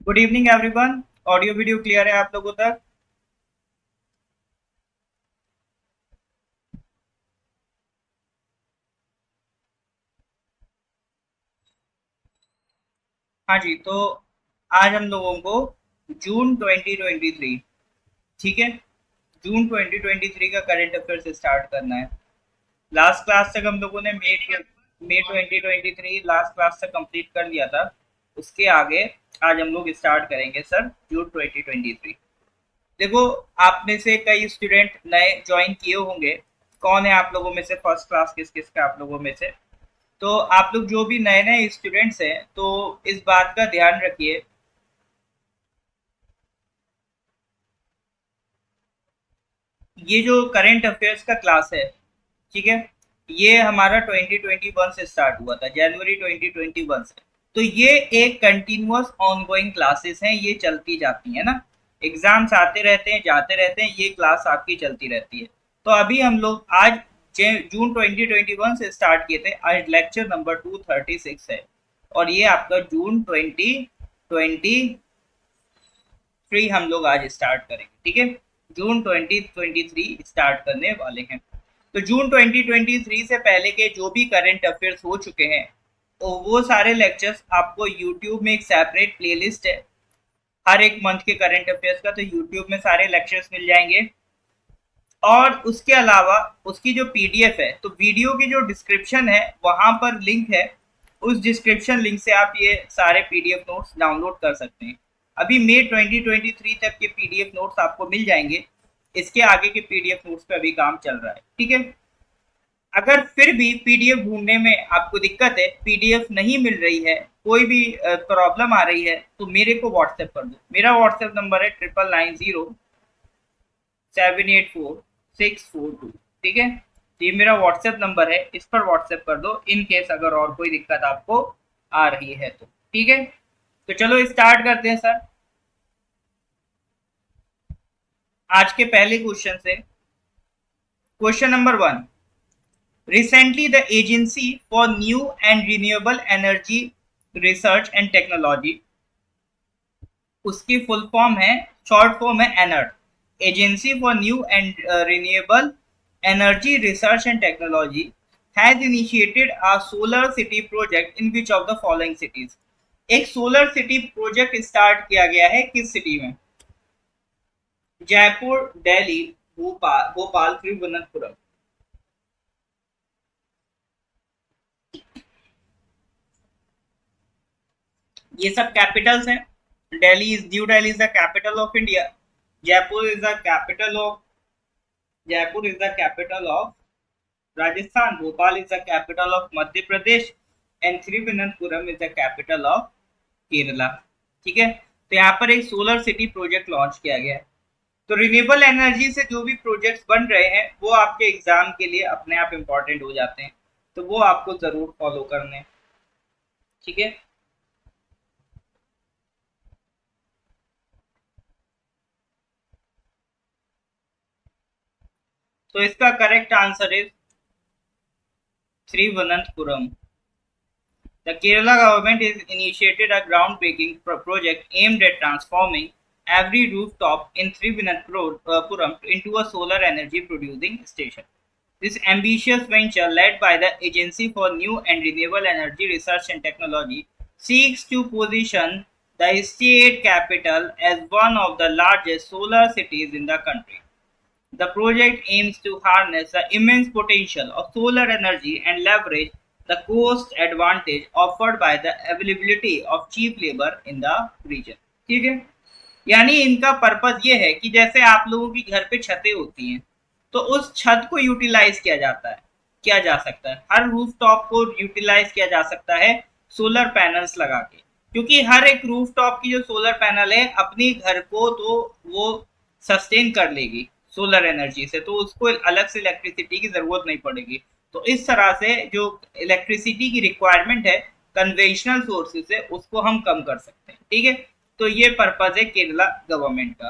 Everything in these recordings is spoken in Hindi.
Good evening everyone. Audio video clear है आप लोगों तक? हाँ जी, तो आज हम लोगों को जून 2023, ठीक है, जून 2023 का करंट अफेयर्स स्टार्ट करना है। लास्ट क्लास तक हम लोगों ने मई 2023 लास्ट क्लास तक कंप्लीट कर लिया था। उसके आगे आज हम लोग स्टार्ट करेंगे सर जून 2023। देखो, आप में से कई स्टूडेंट नए ज्वाइन किए होंगे। कौन है आप लोगों में से फर्स्ट क्लास, किस किस का आप लोगों में से? तो आप लोग जो भी नए नए स्टूडेंट्स हैं तो इस बात का ध्यान रखिए। ये जो करंट अफेयर्स का क्लास है, ठीक है, ये हमारा 2021 से स्टार्ट हुआ था, जनवरी 2021 से। तो ये एक कंटिन्यूअस ऑनगोइंग क्लासेस हैं, ये चलती जाती है ना। एग्जाम्स आते रहते हैं जाते रहते हैं, ये क्लास आपकी चलती रहती है। तो अभी हम लोग आज जून 2021 से स्टार्ट किए थे, आज लेक्चर नंबर 236 है। और ये आपका जून 2023 हम लोग आज स्टार्ट करेंगे, ठीक है। जून 2023 स्टार्ट करने वाले हैं। तो जून 2023 से पहले के जो भी करंट अफेयर्स हो चुके हैं, तो वो सारे लेक्चर्स आपको यूट्यूब में एक सेपरेट प्लेलिस्ट है। हर एक मंथ के करंट अफेयर्स का, तो यूट्यूब में सारे लेक्चर्स मिल जाएंगे। और उसके अलावा उसकी जो पीडीएफ है, तो वीडियो की जो डिस्क्रिप्शन है वहां पर लिंक है। उस डिस्क्रिप्शन लिंक से आप ये सारे पीडीएफ नोट्स डाउनलोड कर सकते हैं। अभी मई 2023 तक के पीडीएफ नोट्स आपको मिल जाएंगे। इसके आगे के पीडीएफ नोट्स पे अभी काम चल रहा है, ठीक है। अगर फिर भी पीडीएफ ढूंढने में आपको दिक्कत है, पीडीएफ नहीं मिल रही है, कोई भी प्रॉब्लम आ रही है, तो मेरे को व्हाट्सएप कर दो। मेरा व्हाट्सएप नंबर है 9990784642, ठीक है। तो ये मेरा व्हाट्सएप नंबर है, इस पर व्हाट्सएप कर दो इन केस अगर और कोई दिक्कत आपको आ रही है तो, ठीक है। तो चलो स्टार्ट करते हैं सर आज के पहले क्वेश्चन से। Question number 1। Recently, the Agency for New and Renewable Energy Research and Technology, उसकी फुल फॉर्म है, शॉर्ट फॉर्म है ANERT, agency for new and renewable energy research and technology, has initiated a solar city project in which of the following cities. एक सोलर सिटी प्रोजेक्ट स्टार्ट किया गया है किस सिटी में? जयपुर, दिल्ली, भोपाल, तिरुवनंतपुरम। ये सब कैपिटल्स हैं। Delhi is the capital of India. Jaipur is the capital of Jaipur is the capital of Rajasthan. Bhopal is the capital of Madhya Pradesh and Thiruvananthapuram is the capital of Kerala, ठीक है। तो यहाँ पर एक सोलर सिटी प्रोजेक्ट लॉन्च किया गया है। तो रिन्यूएबल एनर्जी से जो भी प्रोजेक्ट्स बन रहे हैं वो आपके एग्जाम के लिए अपने आप इंपॉर्टेंट हो जाते हैं, तो वो आपको जरूर फॉलो करने, ठीक है। तो इसका correct answer is Thiruvananthapuram. The Kerala government has initiated a groundbreaking project aimed at transforming every rooftop in Thiruvananthapuram into a solar energy producing station. This ambitious venture, led by the Agency for New and Renewable Energy Research and Technology, seeks to position the state capital as one of the largest solar cities in the country. The project aims to harness the immense potential of solar energy and leverage the cost advantage offered by the availability of cheap labor in the region. ठीक है, यानी इनका पर्पस ये है कि जैसे आप लोगों की घर पे छतें होती हैं, तो उस छत को यूटिलाइज किया जाता है, किया जा सकता है, हर रूफ टॉप को यूटिलाइज किया जा सकता है सोलर पैनल्स लगा के। क्योंकि हर एक रूफ टॉप की जो सोलर पैनल है अपनी घर को तो वो सस्टेन कर लेगी सोलर एनर्जी से, तो उसको अलग से इलेक्ट्रिसिटी की जरूरत नहीं पड़ेगी। तो इस तरह से जो इलेक्ट्रिसिटी की रिक्वायरमेंट है कन्वेंशनल सोर्सेज से, उसको हम कम कर सकते हैं, ठीक है। तो ये पर्पज है केरला गवर्नमेंट का।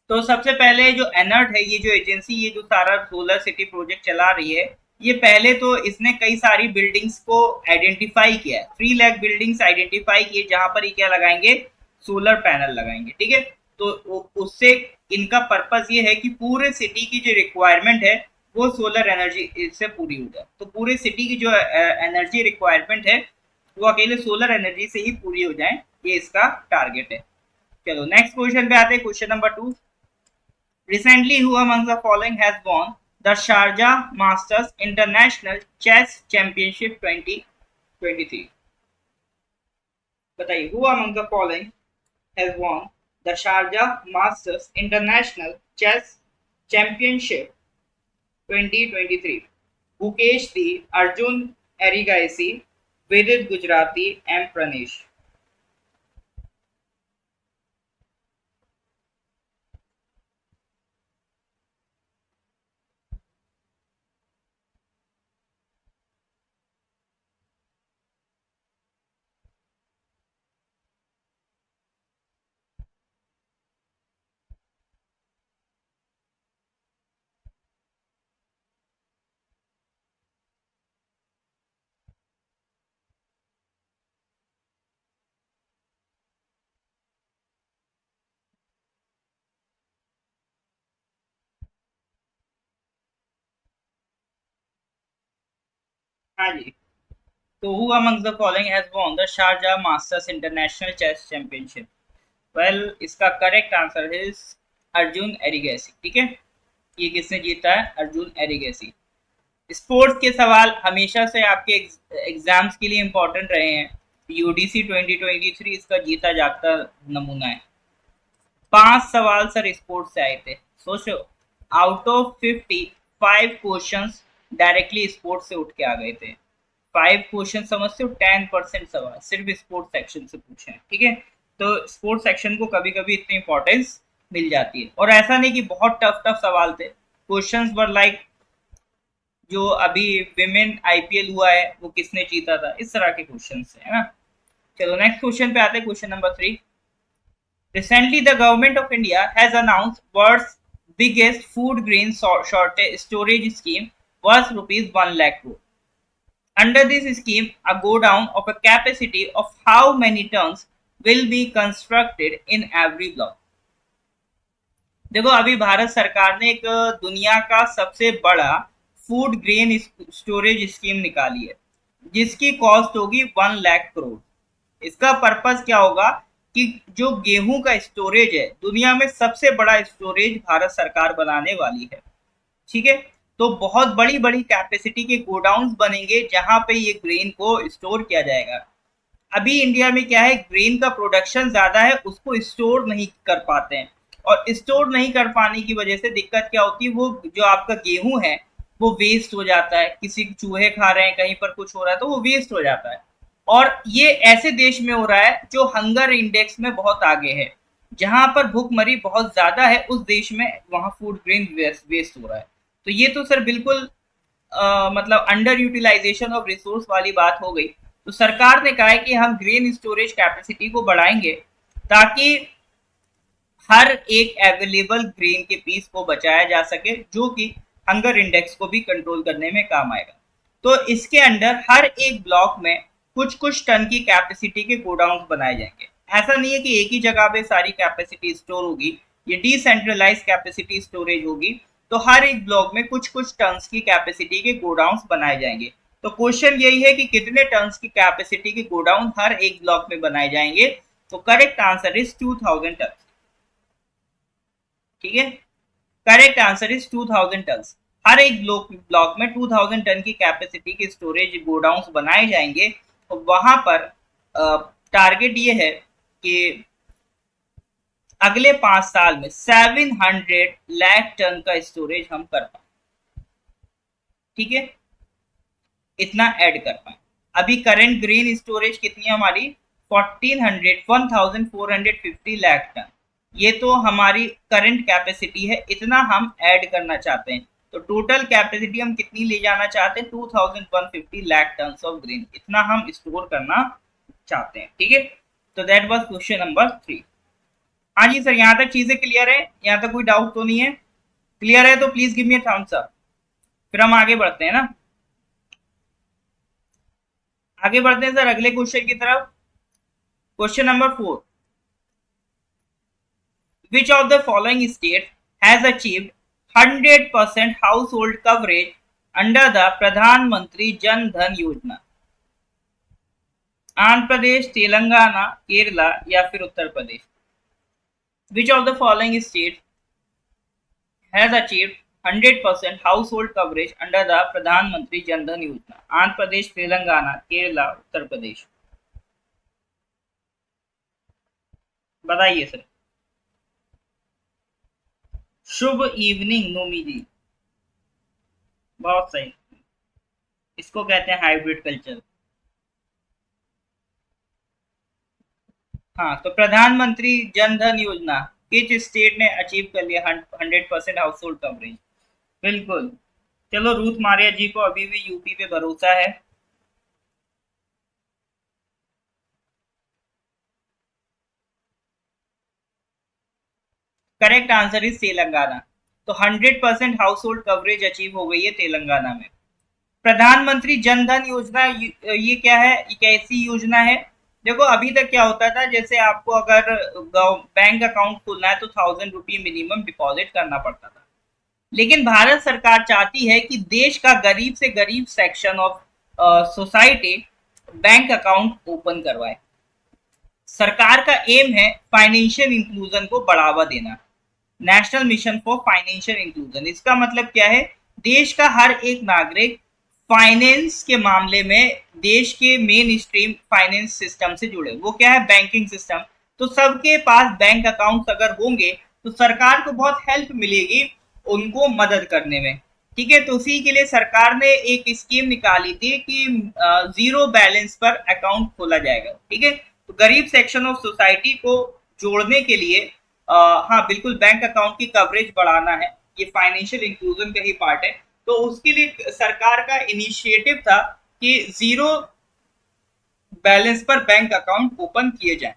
तो सबसे पहले जो एनर्ट है, ये जो एजेंसी, ये जो सारा सोलर सिटी प्रोजेक्ट चला रही है, ये पहले तो इसने कई सारी बिल्डिंग्स को आइडेंटिफाई किया है, 3 लाख बिल्डिंग्स आइडेंटिफाई किए जहां पर ये क्या लगाएंगे, सोलर पैनल लगाएंगे। ठीक है, तो उससे इनका पर्पस ये है कि पूरे सिटी की जो रिक्वायरमेंट है वो सोलर एनर्जी से पूरी हो जाए। तो पूरे सिटी की जो एनर्जी रिक्वायरमेंट है वो अकेले सोलर एनर्जी से ही पूरी हो जाए, ये इसका टारगेट है। चलो नेक्स्ट क्वेश्चन पे आते हैं, question number 2। Recently, who among the following has won the Sharjah Masters International Chess Championship 2023? बताइए, who among the following has won the Sharjah Masters International Chess Championship 2023? Mukesh D, Arjun Erigaisi, Vedit Gujarati, and Pranesh. हाँ जी, तो who among the following has won the Sharjah Masters International Chess Championship? Well इसका करेक्ट आंसर है अर्जुन एरिगेसी। ठीक है, ये किसने जीता है, अर्जुन एरिगेसी। स्पोर्ट्स के सवाल हमेशा से आपके एग्जाम्स के लिए इंपॉर्टेंट रहे हैं। यूडीसी 2023 इसका जीता जागता नमूना है। 5 सवाल सर स्पोर्ट्स से आए थे, सोचो, out of 55 questions directly sports से उठ के आ गए थे। 5 क्वेश्चन समझते हो, 10% सवाल सिर्फ स्पोर्ट्स सेक्शन से पूछे हैं। ठीक है, तो स्पोर्ट्स सेक्शन को कभी कभी इतनी इंपॉर्टेंस मिल जाती है। और ऐसा नहीं कि बहुत टफ टफ सवाल थे, क्वेश्चंस वर लाइक जो अभी विमेन आईपीएल हुआ है वो किसने जीता था, इस तरह के क्वेश्चन है ना। चलो नेक्स्ट क्वेश्चन पे आते हैं, question number 3। Recently, the government of India has announced world's biggest food grain shortage storage scheme worth rupees 1 lakh crore. Under this scheme, a godown of a capacity of how many tons will be constructed in every block? देखो, अभी भारत सरकार ने एक दुनिया का सबसे बड़ा फूड ग्रेन स्टोरेज स्कीम निकाली है जिसकी कॉस्ट होगी 1 लाख करोड़। इसका पर्पस क्या होगा कि जो गेहूं का स्टोरेज है, दुनिया में सबसे बड़ा स्टोरेज भारत सरकार बनाने वाली है। ठीक है, तो बहुत बड़ी बड़ी कैपेसिटी के गोडाउन्स बनेंगे जहां पे ये ग्रेन को स्टोर किया जाएगा। अभी इंडिया में क्या है, ग्रेन का प्रोडक्शन ज्यादा है, उसको स्टोर नहीं कर पाते हैं, और स्टोर नहीं कर पाने की वजह से दिक्कत क्या होती है, वो जो आपका गेहूं है वो वेस्ट हो जाता है, किसी चूहे खा रहे हैं, कहीं पर कुछ हो रहा है तो वो वेस्ट हो जाता है। और ये ऐसे देश में हो रहा है जो हंगर इंडेक्स में बहुत आगे है, जहां पर भूखमरी बहुत ज्यादा है, उस देश में वहां फूड ग्रेन वेस्ट हो रहा है। तो ये तो सर बिल्कुल मतलब अंडर यूटिलाइजेशन ऑफ रिसोर्स वाली बात हो गई। तो सरकार ने कहा है कि हम ग्रेन स्टोरेज कैपेसिटी को बढ़ाएंगे ताकि हर एक अवेलेबल ग्रेन के पीस को बचाया जा सके, जो कि हंगर इंडेक्स को भी कंट्रोल करने में काम आएगा। तो इसके अंडर हर एक ब्लॉक में कुछ कुछ टन की कैपेसिटी के गोडाउन बनाए जाएंगे। ऐसा नहीं है कि एक ही जगह पे सारी कैपेसिटी स्टोर होगी, ये डिसेंट्रलाइज कैपेसिटी स्टोरेज होगी। तो हर एक ब्लॉक में कुछ कुछ टन्स की कैपेसिटी के गोडाउन बनाए जाएंगे। तो क्वेश्चन यही है कि कितने टन्स की कैपेसिटी के गोडाउन हर एक ब्लॉक में बनाए जाएंगे। तो करेक्ट आंसर इज 2000 टन। ठीक है, करेक्ट आंसर इज 2000 टन। हर एक ब्लॉक में 2000 टन की कैपेसिटी के स्टोरेज गोडाउन बनाए जाएंगे। तो वहां पर टारगेट ये है कि अगले 5 साल में 700 लाख टन का स्टोरेज हम कर पाए। ठीक है, इतना ऐड कर पाए। अभी करंट ग्रेन स्टोरेज कितनी है हमारी, 1450 लाख टन। ये तो हमारी करंट कैपेसिटी है, इतना हम ऐड करना चाहते हैं। तो टोटल कैपेसिटी हम कितनी ले जाना चाहते हैं, 2150 लाख टन ऑफ ग्रेन, इतना हम स्टोर करना चाहते हैं। ठीक है, तो दैट वाज क्वेश्चन नंबर 3। हाँ जी सर, यहाँ तक चीजें क्लियर है, यहाँ तक कोई डाउट तो नहीं है? क्लियर है तो please give me a thumbs up, फिर हम आगे बढ़ते हैं ना। आगे बढ़ते हैं सर अगले क्वेश्चन की तरफ। Question number 4, which of the following states has achieved 100% household coverage under the pradhan mantri jan dhan yojana? Andhra Pradesh, Telangana, Kerala या फिर Uttar Pradesh? which of the following states has achieved 100% household coverage under the pradhan mantri jan dhan yojana? Andhra Pradesh, Telangana, Kerala, Uttar Pradesh? बताइए सर। शुभ इवनिंग नोमी जी, बहुत सही। इसको कहते हैं हाइब्रिड कल्चर। हाँ, तो प्रधानमंत्री जन धन योजना किस स्टेट ने अचीव कर लिया 100% हाउस होल्ड कवरेज? बिल्कुल। चलो, रूथ मारिया जी को अभी भी यूपी पे भरोसा है। Correct answer is Telangana. तो 100% हाउस होल्ड कवरेज अचीव हो गई है तेलंगाना में। प्रधानमंत्री जन धन योजना ये क्या है, एक ऐसी योजना है। देखो, अभी तक क्या होता था, जैसे आपको अगर बैंक अकाउंट खोलना है तो 1000 रुपये मिनिमम डिपॉजिट करना पड़ता था। लेकिन भारत सरकार चाहती है कि देश का गरीब से गरीब section of society bank account open करवाए। सरकार का एम है फाइनेंशियल इंक्लूजन को बढ़ावा देना। National mission for financial inclusion, इसका मतलब क्या है, देश का हर एक नागरिक फाइनेंस के मामले में देश के मेन स्ट्रीम फाइनेंस सिस्टम से जुड़े। वो क्या है, बैंकिंग सिस्टम। तो सबके पास बैंक अकाउंट अगर होंगे तो सरकार को बहुत हेल्प मिलेगी उनको मदद करने में। ठीक है, तो उसी के लिए सरकार ने एक स्कीम निकाली थी कि जीरो बैलेंस पर अकाउंट खोला जाएगा। ठीक है, तो गरीब सेक्शन ऑफ सोसाइटी को जोड़ने के लिए हाँ बिल्कुल, बैंक अकाउंट की कवरेज बढ़ाना है, ये फाइनेंशियल इंक्लूजन का ही पार्ट है। तो उसके लिए सरकार का इनिशिएटिव था कि जीरो बैलेंस पर बैंक अकाउंट ओपन किए जाए।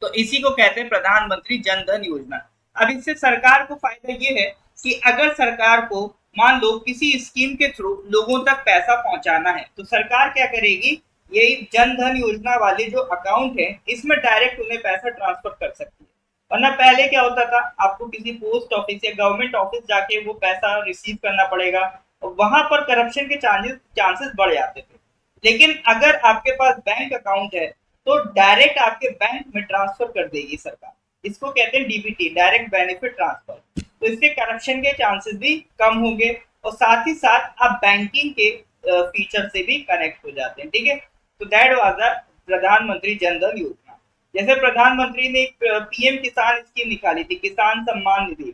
तो इसी को कहते हैं प्रधानमंत्री जन धन योजना। अब इससे सरकार को फायदा ये है कि अगर सरकार को मान लो किसी स्कीम के थ्रू लोगों तक पैसा पहुंचाना है तो सरकार क्या करेगी, यही जन धन योजना वाले जो अकाउंट है इसमें डायरेक्ट उन्हें पैसा ट्रांसफर कर सकती है। वरना पहले क्या होता था, आपको किसी पोस्ट ऑफिस या गवर्नमेंट ऑफिस जाके वो पैसा रिसीव करना पड़ेगा, और वहां पर करप्शन के चांसेस बढ़ जाते थे। लेकिन अगर आपके पास बैंक अकाउंट है तो डायरेक्ट आपके बैंक में ट्रांसफर कर देगी सरकार। इसको कहते हैं डीबीटी, डायरेक्ट बेनिफिट ट्रांसफर। तो इससे करप्शन के चांसेस भी कम होंगे और साथ ही साथ आप बैंकिंग के फीचर से भी कनेक्ट हो जाते हैं। ठीक है, तो दैट वाज द प्रधानमंत्री जन धन योजना। जैसे प्रधानमंत्री ने एक पीएम किसान स्कीम निकाली थी, किसान सम्मान निधि,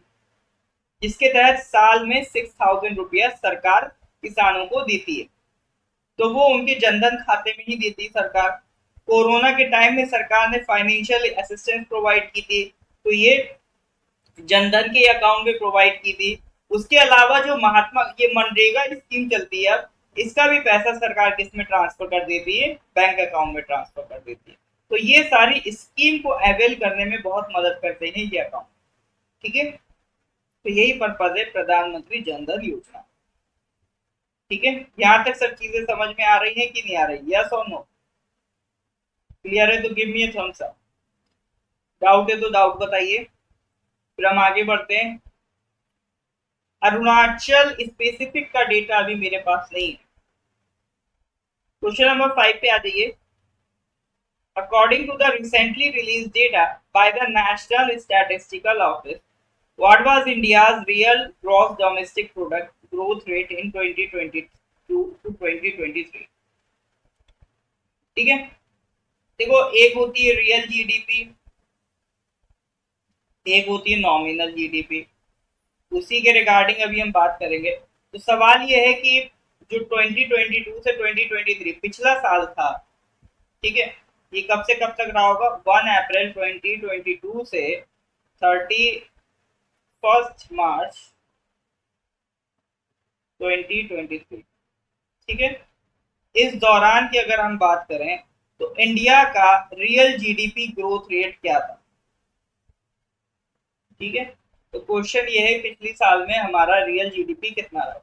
जिसके तहत साल में 6000 रुपया सरकार किसानों को देती है। तो वो उनके जनधन खाते में ही देती सरकार। कोरोना के टाइम में सरकार ने फाइनेंशियल असिस्टेंस प्रोवाइड की थी, तो ये जनधन के अकाउंट में प्रोवाइड की थी। उसके अलावा जो महात्मा ये मनरेगा स्कीम चलती है, अब इसका भी पैसा सरकार किस में ट्रांसफर कर देती है, बैंक अकाउंट में ट्रांसफर कर देती है। तो ये सारी स्कीम को अवेल करने में बहुत मदद करते हैं ये अकाउंट। ठीक है, तो यही पर्पज है प्रधानमंत्री जन धन योजना। ठीक है, यहाँ तक सब चीजें समझ में आ रही है कि नहीं आ रही, यस और नो? क्लियर है तो गिव मी ए थम्स अप। डाउट है तो डाउट बताइए, फिर हम आगे बढ़ते हैं। अरुणाचल स्पेसिफिक का डेटा अभी मेरे पास नहीं है। क्वेश्चन नंबर 5 पे आ जाइए। According to the recently release data by the National Statistical Office, what was India's real gross domestic product growth rate in 2022 to 2023? ठीक है, देखो, एक होती है रियल जीडीपी, एक होती है नॉमिनल जीडीपी। उसी के रिगार्डिंग अभी हम बात करेंगे। तो सवाल ये है कि जो 2022 से 2023 पिछला साल था, ठीक है, ये कब से कब तक रहा होगा, 1 अप्रैल 2022 से 31 मार्च 2023। ठीक है, इस दौरान की अगर हम बात करें तो इंडिया का रियल जीडीपी ग्रोथ रेट क्या था? ठीक है, तो क्वेश्चन ये है पिछले साल में हमारा रियल जीडीपी कितना रहा?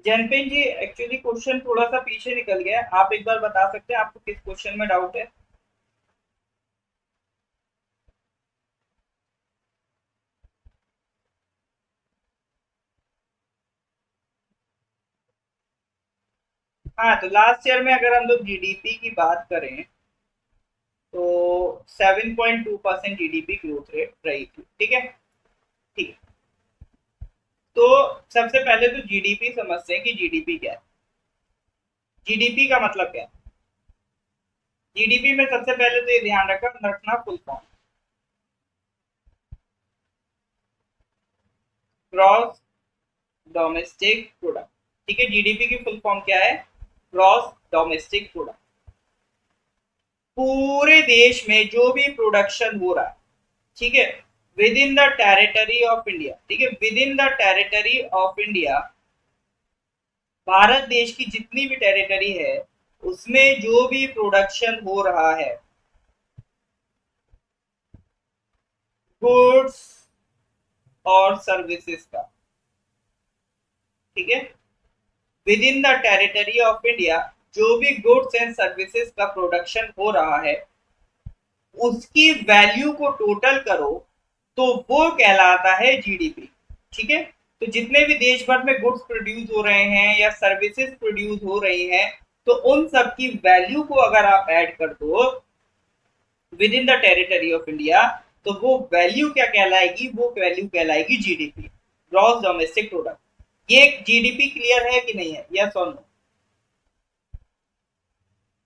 जनपेन जी एक्चुअली क्वेश्चन थोड़ा सा पीछे निकल गया, आप एक बार बता सकते हैं आपको किस क्वेश्चन में डाउट है? हाँ, तो लास्ट ईयर में अगर हम लोग जीडीपी की बात करें तो 7.2% जीडीपी ग्रोथ रेट रही थी, ठीक है। ठीक है, तो सबसे पहले तो जीडीपी समझते हैं कि जीडीपी क्या है। जीडीपी का मतलब क्या है? जीडीपी में सबसे पहले तो ये ध्यान रखना full form, gross domestic product. ठीक है, जीडीपी की फुल फॉर्म क्या है? Gross domestic product. पूरे देश में जो भी प्रोडक्शन हो रहा है, ठीक है, with in the territory of India, ठीक है, with in the territory of India, Bharat देश की जितनी भी टेरिटरी है उसमें जो भी प्रोडक्शन हो रहा है, गुड्स और सर्विसेज का, ठीक है, with in the territory of India जो भी गुड्स एंड सर्विसेज का प्रोडक्शन हो रहा है उसकी वैल्यू को टोटल करो तो वो कहलाता है जीडीपी। ठीक है, तो जितने भी देश भर में गुड्स प्रोड्यूस हो रहे हैं या सर्विसेज प्रोड्यूस हो रही हैं, तो उन सब की वैल्यू को अगर आप ऐड कर दो within the territory of India, तो वो वैल्यू क्या कहलाएगी? वो वैल्यू कहलाएगी जीडीपी, ग्रॉस डोमेस्टिक प्रोडक्ट। ये जीडीपी क्लियर है कि नहीं है? यस और नो?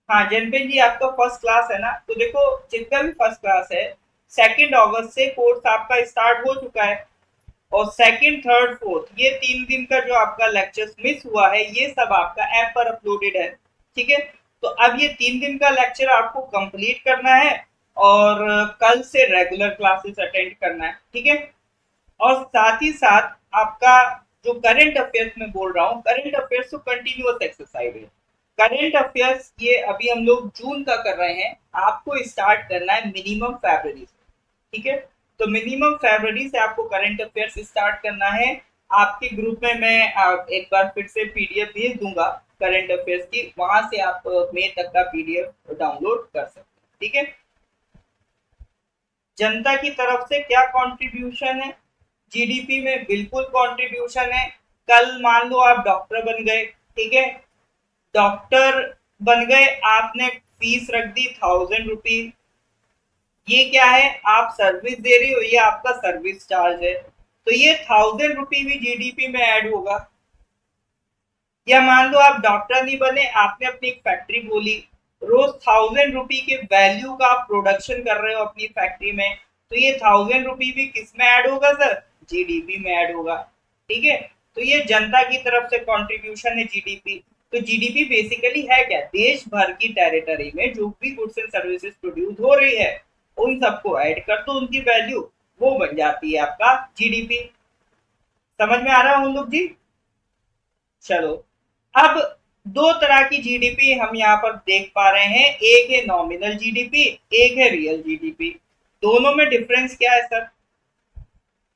हाँ जनपेन जी, आपका फर्स्ट क्लास है ना, तो देखो जिनका भी फर्स्ट क्लास है 2 अगस्त से कोर्स आपका स्टार्ट हो चुका है, और सेकंड थर्ड फोर्थ ये 3 दिन का जो आपका लेक्चर्स मिस हुआ है ये सब आपका ऐप पर अपलोडेड है। ठीक है, तो अब ये 3 दिन का लेक्चर आपको कंप्लीट करना है और कल से रेगुलर क्लासेस अटेंड करना है, ठीक है। और साथ ही साथ आपका जो करंट अफेयर्स में बोल रहा हूँ, करंट अफेयर्स तो कंटिन्यूअस एक्सरसाइज है। करंट अफेयर्स ये अभी हम लोग जून का कर रहे हैं, आपको स्टार्ट करना है मिनिमम फरवरी से, ठीक है। तो मिनिमम फरवरी से आपको करंट अफेयर्स स्टार्ट करना है। आपके ग्रुप में मैं एक बार फिर से पीडीएफ भेज दूंगा करंट अफेयर्स की, वहां से आप मई तक का पीडीएफ डाउनलोड कर सकते हैं, ठीक है। जनता की तरफ से क्या कंट्रीब्यूशन है जीडीपी में? बिल्कुल कंट्रीब्यूशन है। कल मान लो आप डॉक्टर बन गए, ठीक है, डॉक्टर बन गए, आपने फीस रख दी 1000 रुपीज, ये क्या है? आप सर्विस दे रही हो, ये आपका सर्विस चार्ज है, तो ये 1000 रुपी भी जीडीपी में ऐड होगा। या मान लो आप डॉक्टर नहीं बने, आपने अपनी एक फैक्ट्री बोली, रोज 1000 रुपी के वैल्यू का आप प्रोडक्शन कर रहे हो अपनी फैक्ट्री में, तो ये 1000 रुपी भी किस में ऐड होगा सर? जीडीपी में ऐड होगा, ठीक है। तो ये जनता की तरफ से कंट्रीब्यूशन है जीडीपी। तो जीडीपी बेसिकली है क्या? देश भर की टेरिटरी में जो भी गुड्स एंड सर्विसेज प्रोड्यूस हो रही है उन सबको ऐड कर दो, उनकी वैल्यू, वो बन जाती है आपका जीडीपी। समझ में आ रहा है हम लोग जी? चलो, अब दो तरह की जीडीपी हम यहाँ पर देख पा रहे हैं, एक है नॉमिनल जीडीपी, एक है रियल जीडीपी। दोनों में डिफरेंस क्या है सर?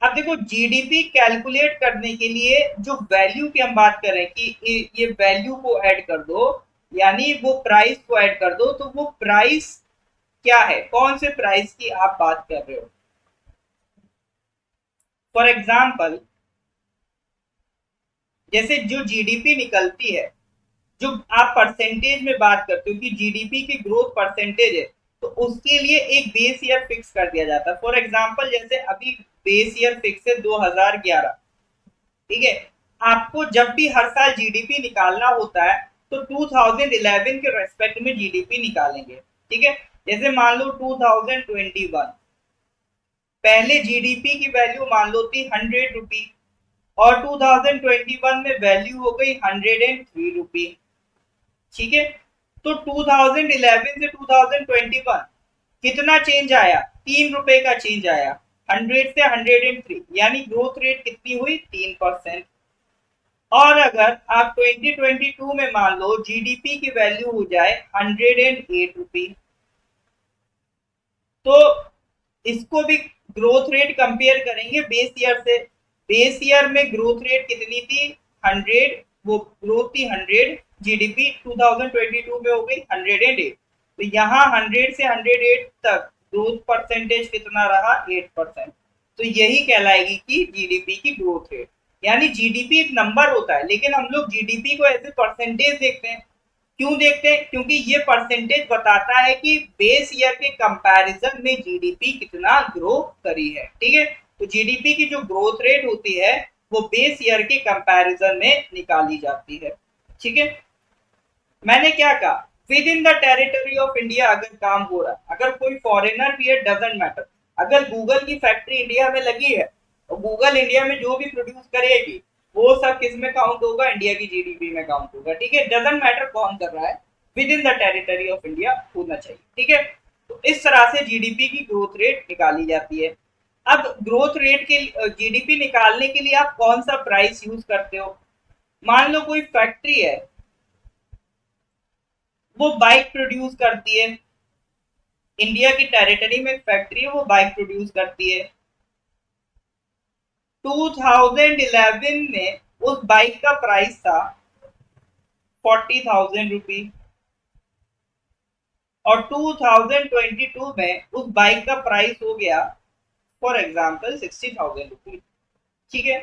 अब देखो, जीडीपी कैलकुलेट करने के लिए जो वैल्यू की हम बात करें कि ये वैल्यू को ऐड कर दो, यानी वो प्राइस को ऐड कर दो, तो वो प्राइस क्या है? कौन से प्राइस की आप बात कर रहे हो? फॉर एग्जाम्पल, जैसे जो जीडीपी निकलती है, जो आप परसेंटेज में बात करते हो कि जीडीपी की ग्रोथ परसेंटेज है, तो उसके लिए एक बेस ईयर फिक्स कर दिया जाता है। फॉर एग्जांपल, जैसे अभी बेस ईयर फिक्स है 2011, ठीक है। आपको जब भी हर साल जीडीपी निकालना होता है तो 2011 के रेस्पेक्ट में जीडीपी निकालेंगे, ठीक है। जैसे मान लो 2021, पहले जीडीपी की वैल्यू मान लो थी 100 रुपी, और 2021 में वैल्यू हो गई 103 रुपी, ठीक है। तो 2011 से 2021 कितना चेंज आया? 3 रुपए का चेंज आया, 100 से 103, यानी ग्रोथ रेट कितनी हुई? 3%। और अगर आप 2022 में मान लो जीडीपी की वैल्यू हो जाए 108 रुपी, तो इसको भी ग्रोथ रेट कंपेयर करेंगे बेस ईयर से। बेस ईयर में ग्रोथ रेट कितनी थी? 100, वो ग्रोथ थी 100, जीडीपी 2022 में हो गई 108। तो यहाँ 100 से 108 तक ग्रोथ परसेंटेज कितना रहा, 8%। तो यही कहलाएगी कि जीडीपी की ग्रोथ रेट। यानी जीडीपी एक नंबर होता है, लेकिन हम लोग जीडीपी को एज ए परसेंटेज देखते हैं। क्यों देखते हैं? क्योंकि ये परसेंटेज बताता है कि बेस ईयर के कंपैरिजन में जीडीपी कितना ग्रो करी है। ठीक है, तो जीडीपी की जो ग्रोथ रेट होती है वो बेस ईयर के कंपैरिजन में निकाली जाती है। ठीक है, मैंने क्या कहा, with in the territory of India अगर काम हो रहा है, अगर कोई फॉरेनर भी है, डजेंट मैटर। अगर गूगल की फैक्ट्री इंडिया में लगी है और गूगल इंडिया में जो भी प्रोड्यूस करेगी वो सब किस में काउंट होगा, इंडिया की जीडीपी में काउंट होगा। ठीक है, डजेंट मैटर कौन कर रहा है, with in the territory of India होना चाहिए। ठीक है, तो इस तरह से जीडीपी की ग्रोथ रेट निकाली जाती है। अब ग्रोथ रेट के जीडीपी निकालने के लिए आप कौन सा प्राइस यूज करते हो? मान लो कोई फैक्ट्री है, वो बाइक प्रोड्यूस करती है, इंडिया की टेरिटरी में एक फैक्ट्री है, वो बाइक प्रोड्यूस करती है। 2011 में उस बाइक का प्राइस था 40,000 रुपी, और 2022 में उस बाइक का प्राइस हो गया फॉर एग्जाम्पल 60,000 रुपी। ठीक है,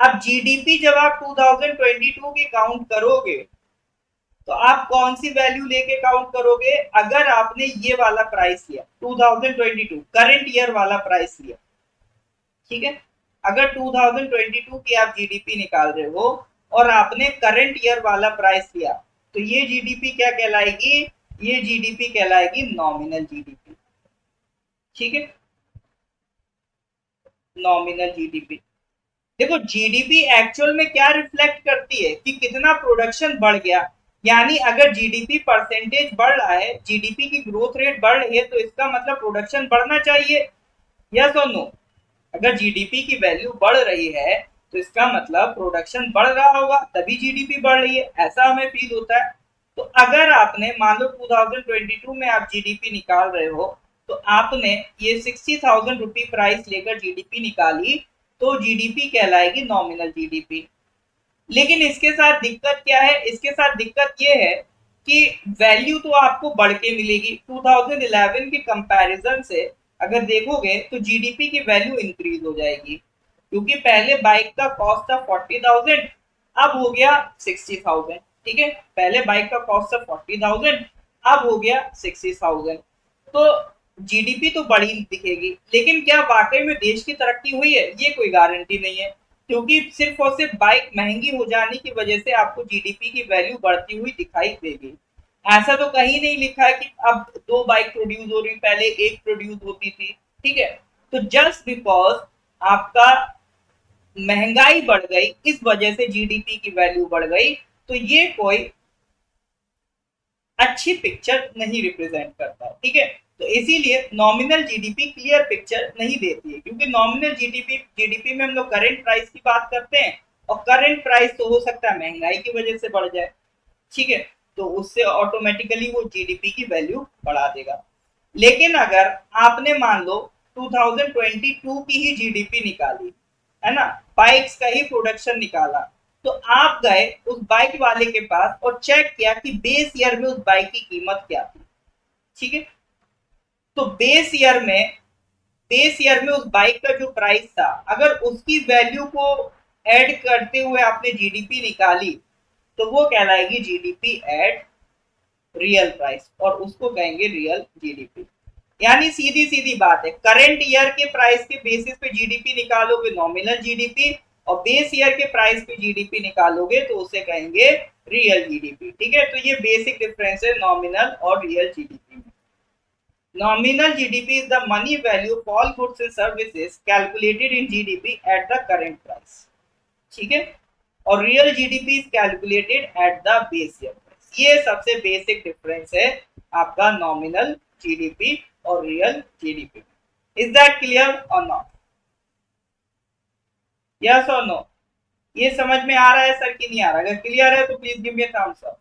अब जीडीपी जब आप 2022 की काउंट करोगे तो आप कौन सी वैल्यू लेके काउंट करोगे? अगर आपने ये वाला प्राइस लिया 2022 करंट ईयर वाला प्राइस लिया, ठीक है, अगर 2022 की आप जीडीपी निकाल रहे हो और आपने करंट ईयर वाला प्राइस लिया, तो ये जीडीपी क्या कहलाएगी? ये जीडीपी कहलाएगी नॉमिनल जीडीपी। ठीक है, नॉमिनल जीडीपी। देखो जीडीपी एक्चुअल में क्या रिफ्लेक्ट करती है कि कितना प्रोडक्शन बढ़ गया। यानी अगर जीडीपी परसेंटेज बढ़ रहा है, जीडीपी की ग्रोथ रेट बढ़ रही है, तो इसका मतलब प्रोडक्शन बढ़ना चाहिए। यस और नो? अगर जीडीपी की वैल्यू बढ़ रही है तो इसका मतलब प्रोडक्शन बढ़ रहा होगा, तभी जीडीपी बढ़ रही है, ऐसा हमें फील होता है। तो अगर आपने मान लो 2022 में आप जीडीपी निकाल रहे हो, तो आपने ये 60,000 रुपी प्राइस लेकर जीडीपी निकाली, तो जीडीपी कहलाएगी नॉमिनल जीडीपी। लेकिन इसके साथ दिक्कत क्या है? इसके साथ दिक्कत ये है कि वैल्यू तो आपको बढ़ के मिलेगी। 2011 के कंपैरिजन से अगर देखोगे तो जीडीपी की वैल्यू इंक्रीज हो जाएगी, क्योंकि पहले बाइक का कॉस्ट था 40,000, अब हो गया 60,000। ठीक है, पहले बाइक का कॉस्ट था 40,000, अब हो गया 60,000। तो जीडीपी तो बढ़ी दिखेगी, लेकिन क्या वाकई में देश की तरक्की हुई है? ये कोई गारंटी नहीं है, क्योंकि सिर्फ और सिर्फ बाइक महंगी हो जाने की वजह से आपको जीडीपी की वैल्यू बढ़ती हुई दिखाई देगी। ऐसा तो कहीं नहीं लिखा है कि अब दो बाइक प्रोड्यूस हो रही, पहले एक प्रोड्यूस होती थी। ठीक है, तो जस्ट बिकॉज आपका महंगाई बढ़ गई, इस वजह से जीडीपी की वैल्यू बढ़ गई, तो ये कोई अच्छी पिक्चर नहीं रिप्रेजेंट करता। ठीक है, तो इसीलिए नॉमिनल जीडीपी क्लियर पिक्चर नहीं देती है, क्योंकि नॉमिनल जीडीपी जीडीपी में हम लोग करंट प्राइस की बात करते हैं, और करंट प्राइस तो हो सकता है महंगाई की वजह से बढ़ जाए। ठीक है, तो उससे ऑटोमेटिकली वो जीडीपी की वैल्यू बढ़ा देगा। लेकिन अगर आपने मान लो 2022 की ही जीडीपी निकाली, है ना, बाइक्स का ही प्रोडक्शन निकाला, तो आप गए उस बाइक वाले के पास और चेक किया कि बेस ईयर में उस बाइक की कीमत क्या थी। ठीक है, तो बेस ईयर में उस बाइक का जो प्राइस था, अगर उसकी वैल्यू को ऐड करते हुए आपने जीडीपी निकाली, तो वो कहलाएगी जीडीपी एट रियल प्राइस, और उसको कहेंगे रियल जीडीपी। यानी सीधी सीधी बात है, करंट ईयर के प्राइस के बेसिस पे जीडीपी निकालोगे नॉमिनल जीडीपी, और बेस ईयर के प्राइस पे जीडीपी निकालोगे तो उसे कहेंगे रियल जीडीपी। ठीक है, तो ये बेसिक डिफरेंस है नॉमिनल और रियल जीडीपी में। Nominal GDP is the money value of all goods and services calculated in GDP at the current price. ठीक है, और real GDP is calculated at the base year price. ये सबसे बेसिक डिफरेंस है आपका नॉमिनल जीडीपी और real GDP. Is that clear और नॉट? यस और नो? ये समझ में आ रहा है सर कि नहीं आ रहा? अगर क्लियर है तो please give me a thumbs up.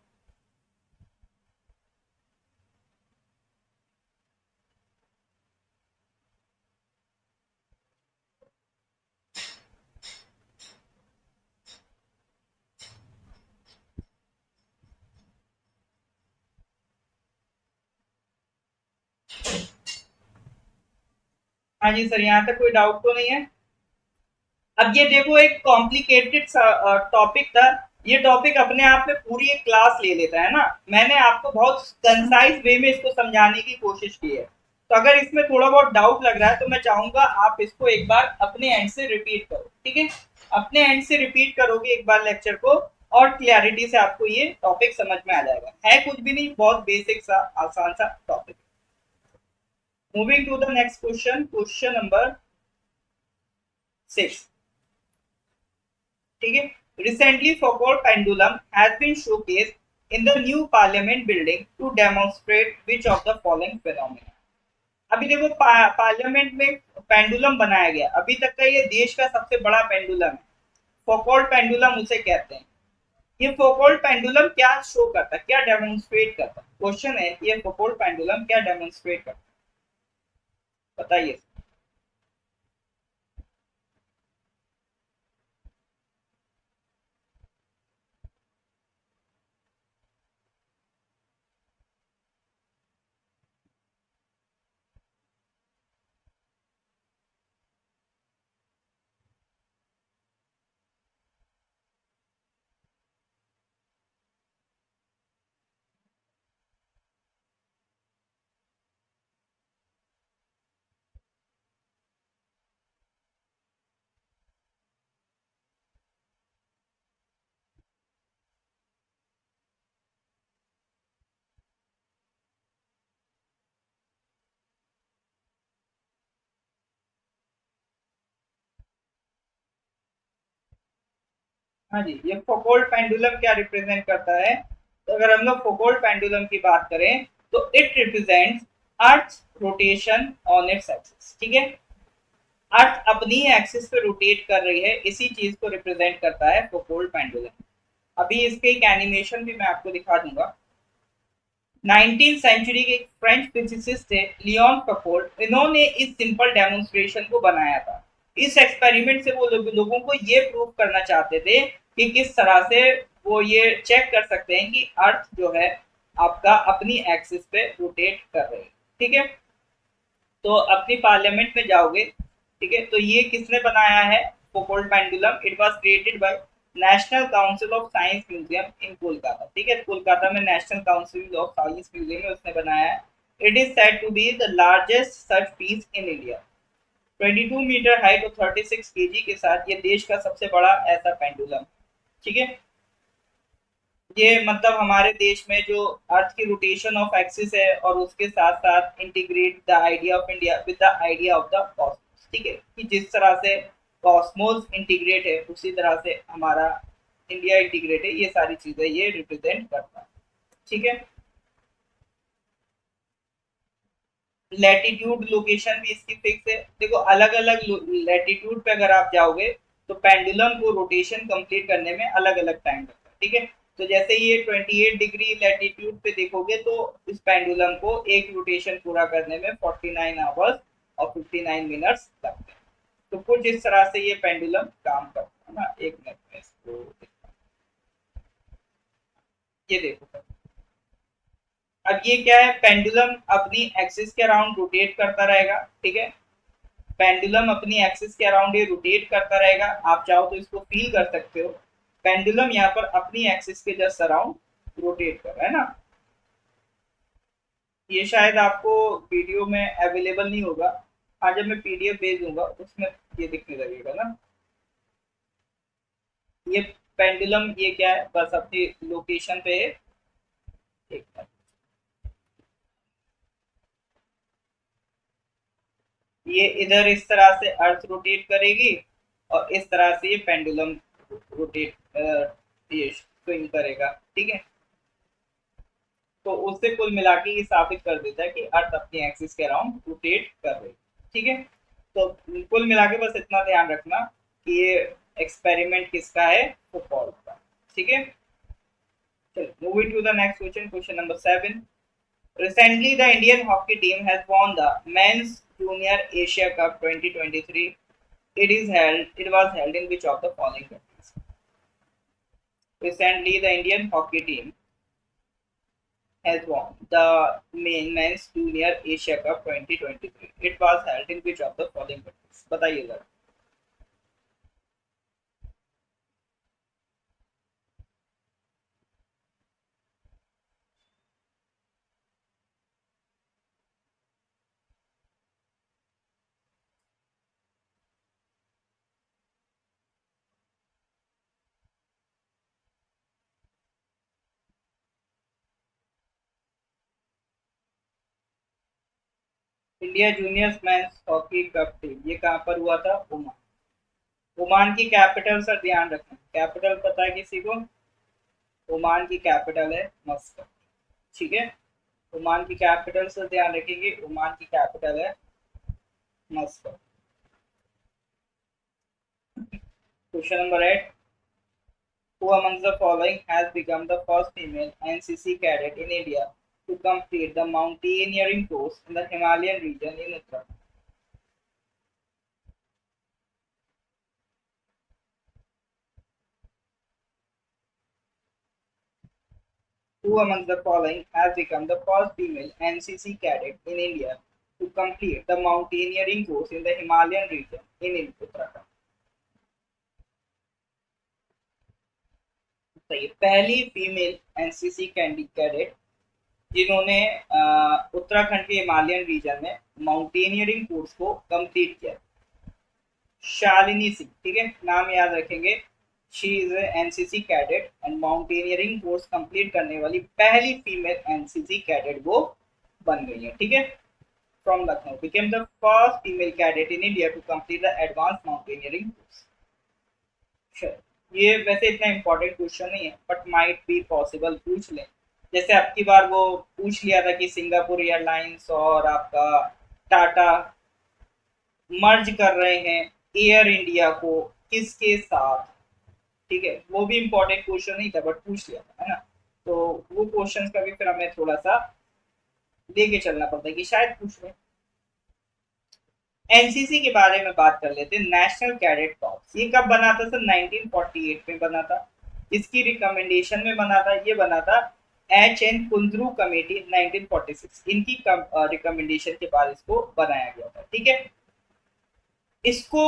हाँ जी सर, यहाँ तक कोई डाउट तो नहीं है। अब ये देखो, एक कॉम्प्लिकेटेड टॉपिक था। ये टॉपिक अपने आप में पूरी एक क्लास ले लेता है ना। मैंने आपको बहुत कंसाइज वे में इसको समझाने की कोशिश की है। तो अगर इसमें थोड़ा बहुत डाउट लग रहा है तो मैं चाहूंगा आप इसको एक बार अपने एंड से रिपीट करो, ठीक है। अपने एंड से रिपीट करोगे एक बार लेक्चर को, और क्लैरिटी से आपको ये टॉपिक समझ में आ जाएगा। है कुछ भी नहीं, बहुत बेसिक सा आसान सा topic. Moving to the next question, question number 6, ठीक है। Recently Foucault pendulum has been showcased in the new parliament building to demonstrate which of the following phenomena। अभी देखो पार्लियामेंट में पेंडुलम बनाया गया, अभी तक का ये देश का सबसे बड़ा पेंडुलम है। फोकोल्ट पेंडुलम उसे कहते हैं। ये फोकोल्ट पेंडुलम क्या शो करता है, क्या डेमोन्स्ट्रेट करता है? क्वेश्चन है ये फोकोल्ट पेंडुलम क्या डेमोन्स्ट्रेट करता है, बताइए। हाँ जी, ये फोकोल्ट पेंडुलम क्या रिप्रेजेंट करता है? तो अगर हम लोग फोकोल्ट पेंडुलम की बात करें तो it represents earth rotation on its axis, ठीक है। अर्थ अपनी एक्सिस पे रोटेट कर रही है, इसी चीज को रिप्रेजेंट करता है फोकोल्ट पेंडुलम। अभी इसके एक एनिमेशन भी मैं आपको दिखा दूंगा। 19th सेंचुरी के एक फ्रेंच फिजिसिस्ट थे लियोन फकोल्ट, इन्होंने इस सिंपल डेमोन्स्ट्रेशन को बनाया था। इस एक्सपेरिमेंट से वो लोगों को ये प्रूव करना चाहते थे कि किस तरह से वो ये चेक कर सकते हैं कि अर्थ जो है आपका अपनी एक्सिस पे रोटेट कर रही है, ठीक है। तो अपनी पार्लियामेंट में जाओगे, ठीक है, तो ये किसने बनाया है? Foucault pendulum. It was created by National Council of Science Museum in Kolkata, ठीक है। कोलकाता में National Council of Science Museum में उसने बनाया है। It is said to be the largest such piece in India. 22 metre height और 36 केजी के साथ ये देश का सबसे बड़ा ऐसा पेंडुलम, ठीक है। ये मतलब हमारे देश में जो अर्थ की रोटेशन ऑफ एक्सिस है और उसके साथ साथ integrate the idea of India with the idea of the Cosmos, ठीक है। कि जिस तरह से कॉस्मोस इंटीग्रेट है उसी तरह से हमारा इंडिया इंटीग्रेट है, ये सारी चीजें ये रिप्रेजेंट करता है, ठीक है। लैटिट्यूड लोकेशन भी इसकी फिक्स है। देखो अलग अलग लैटिट्यूड पे अगर आप जाओगे तो पेंडुलम को रोटेशन कंप्लीट करने में अलग अलग टाइम लगता है, ठीक है। तो जैसे ये 28 डिग्री लैटिट्यूड पे देखोगे तो इस पेंडुलम को एक रोटेशन पूरा करने में 49 आवर्स और 59 मिनट्स लगते हैं। तो कुछ इस तरह से ये पेंडुलम काम करता है ना। एक मिनट में इसको ये देखो। अब ये क्या है, पेंडुलम अपनी एक्सिस के अराउंड रोटेट करता रहेगा, ठीक है। पेंडुलम अपनी एक्सिस के अराउंड ये रोटेट करता रहेगा। आप चाहो तो इसको फील कर सकते हो। पेंडुलम यहाँ पर अपनी एक्सिस के जस्ट अराउंड रोटेट कर रहा है ना। ये शायद आपको वीडियो में अवेलेबल नहीं होगा। आज जब मैं पीडीएफ भेज दूंगा उसमें ये दिखने लगेगा ना। ये पेंडुलम ये क्या है, बस अपनी लोकेशन पे है। एक मिनट। ये इधर इस तरह से अर्थ रोटेट करेगी और इस तरह से ये पेंडुलम रोटेट ये स्विंग करेगा, ठीक है। तो उससे कुल मिला के ये साबित कर देता है कि अर्थ अपनी एक्सिस के अराउंड रोटेट कर रही है, ठीक है। तो कुल मिला के बस इतना ध्यान रखना कि ये एक्सपेरिमेंट किसका है, फुकॉल्ट का, ठीक है। चलो moving to the next question, question number 7। Recently, the Indian hockey team has won the Men's Junior Asia Cup 2023. It was held in which of the following countries? Recently, the Indian hockey team has won the men's junior Asia Cup 2023? It was held in which of the following countries? बताइए जरा. India juniors men's hockey cup team ये कहाँ पर हुआ था? ओमान. ओमान की कैपिटल सर ध्यान रखना, कैपिटल पता है किसी को? ओमान की कैपिटल है मस्कट. ठीक है, ओमान की कैपिटल से ध्यान रखेंगे, ओमान की कैपिटल है Muscat. Question number 8. Who amongst the following has become the first female NCC cadet in India to complete the mountaineering course in the Himalayan region in Uttarakhand? Who amongst the following has become the first female NCC cadet in India to complete the mountaineering course in the Himalayan region in Uttarakhand? तो ये पहली फीमेल एनसीसी कैडेट जिन्होंने उत्तराखंड के हिमालयन रीजन में माउंटेनियरिंग कोर्स को कंप्लीट किया. शालिनी सिंह. ठीक है, नाम याद रखेंगे. She is NCC cadet and mountaineering course complete करने वाली पहली फीमेल एनसीसी कैडेट वो बन गई है. ठीक है, from Lucknow became the first female cadet in India to complete the advance mountaineering course. ये वैसे इतना इम्पोर्टेंट क्वेश्चन नहीं है बट माइट बी पॉसिबल पूछ लें. जैसे अब की बार वो पूछ लिया था कि सिंगापुर एयरलाइंस और आपका टाटा मर्ज कर रहे हैं एयर इंडिया को किसके साथ. ठीक है, वो भी इम्पोर्टेंट क्वेश्चन नहीं था बट पूछ लिया था, है ना. तो वो क्वेश्चन का भी फिर हमें थोड़ा सा लेके चलना पड़ता है कि शायद पूछ लें. एनसीसी के बारे में बात कर लेते हैं. नेशनल कैडेट कॉर्प्स ये कब बना था सर? 1948 में बना था. इसकी रिकमेंडेशन में बना था, ये बना था एच.एन. कुंद्रू कमेटी 1946. इनकी रिकमेंडेशन के बाद इसको बनाया गया था. ठीक है, इसको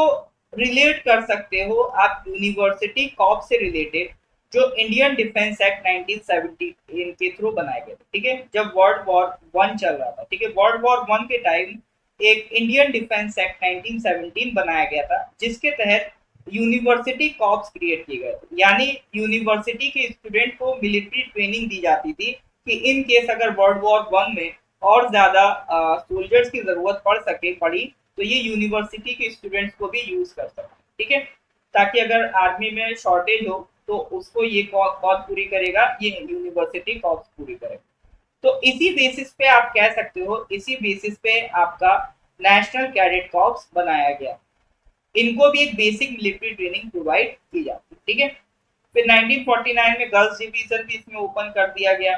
रिलेट कर सकते हो आप यूनिवर्सिटी कॉर्प्स से रिलेटेड जो इंडियन डिफेंस एक्ट 1970 के थ्रू बनाया गया था. ठीक है, जब वर्ल्ड वॉर वन चल रहा था. ठीक है, वर्ल्ड वॉर वन के टाइम एक इंडियन डिफेंस एक्ट 1917 बनाया गया था जिसके तहत यूनिवर्सिटी कॉर्प्स क्रिएट किए गए थे. यानी यूनिवर्सिटी के स्टूडेंट को मिलिट्री ट्रेनिंग दी जाती थी कि इन केस अगर वर्ल्ड वॉर वन में और ज्यादा सोल्जर्स की जरूरत पड़ी तो ये यूनिवर्सिटी के स्टूडेंट्स को भी यूज कर सकते. ठीक है, ताकि अगर आर्मी में शॉर्टेज हो तो उसको ये कौन पूरी करेगा? ये यूनिवर्सिटी कॉर्प्स पूरी करेगा. तो इसी बेसिस पे आप कह सकते हो, इसी बेसिस पे आपका नेशनल कैडेट कॉर्प्स बनाया गया. इनको भी एक बेसिक मिलिट्री ट्रेनिंग प्रोवाइड की जाती है. ठीक है, फिर 1949 में गर्ल्स डिवीजन भी इसमें ओपन कर दिया गया.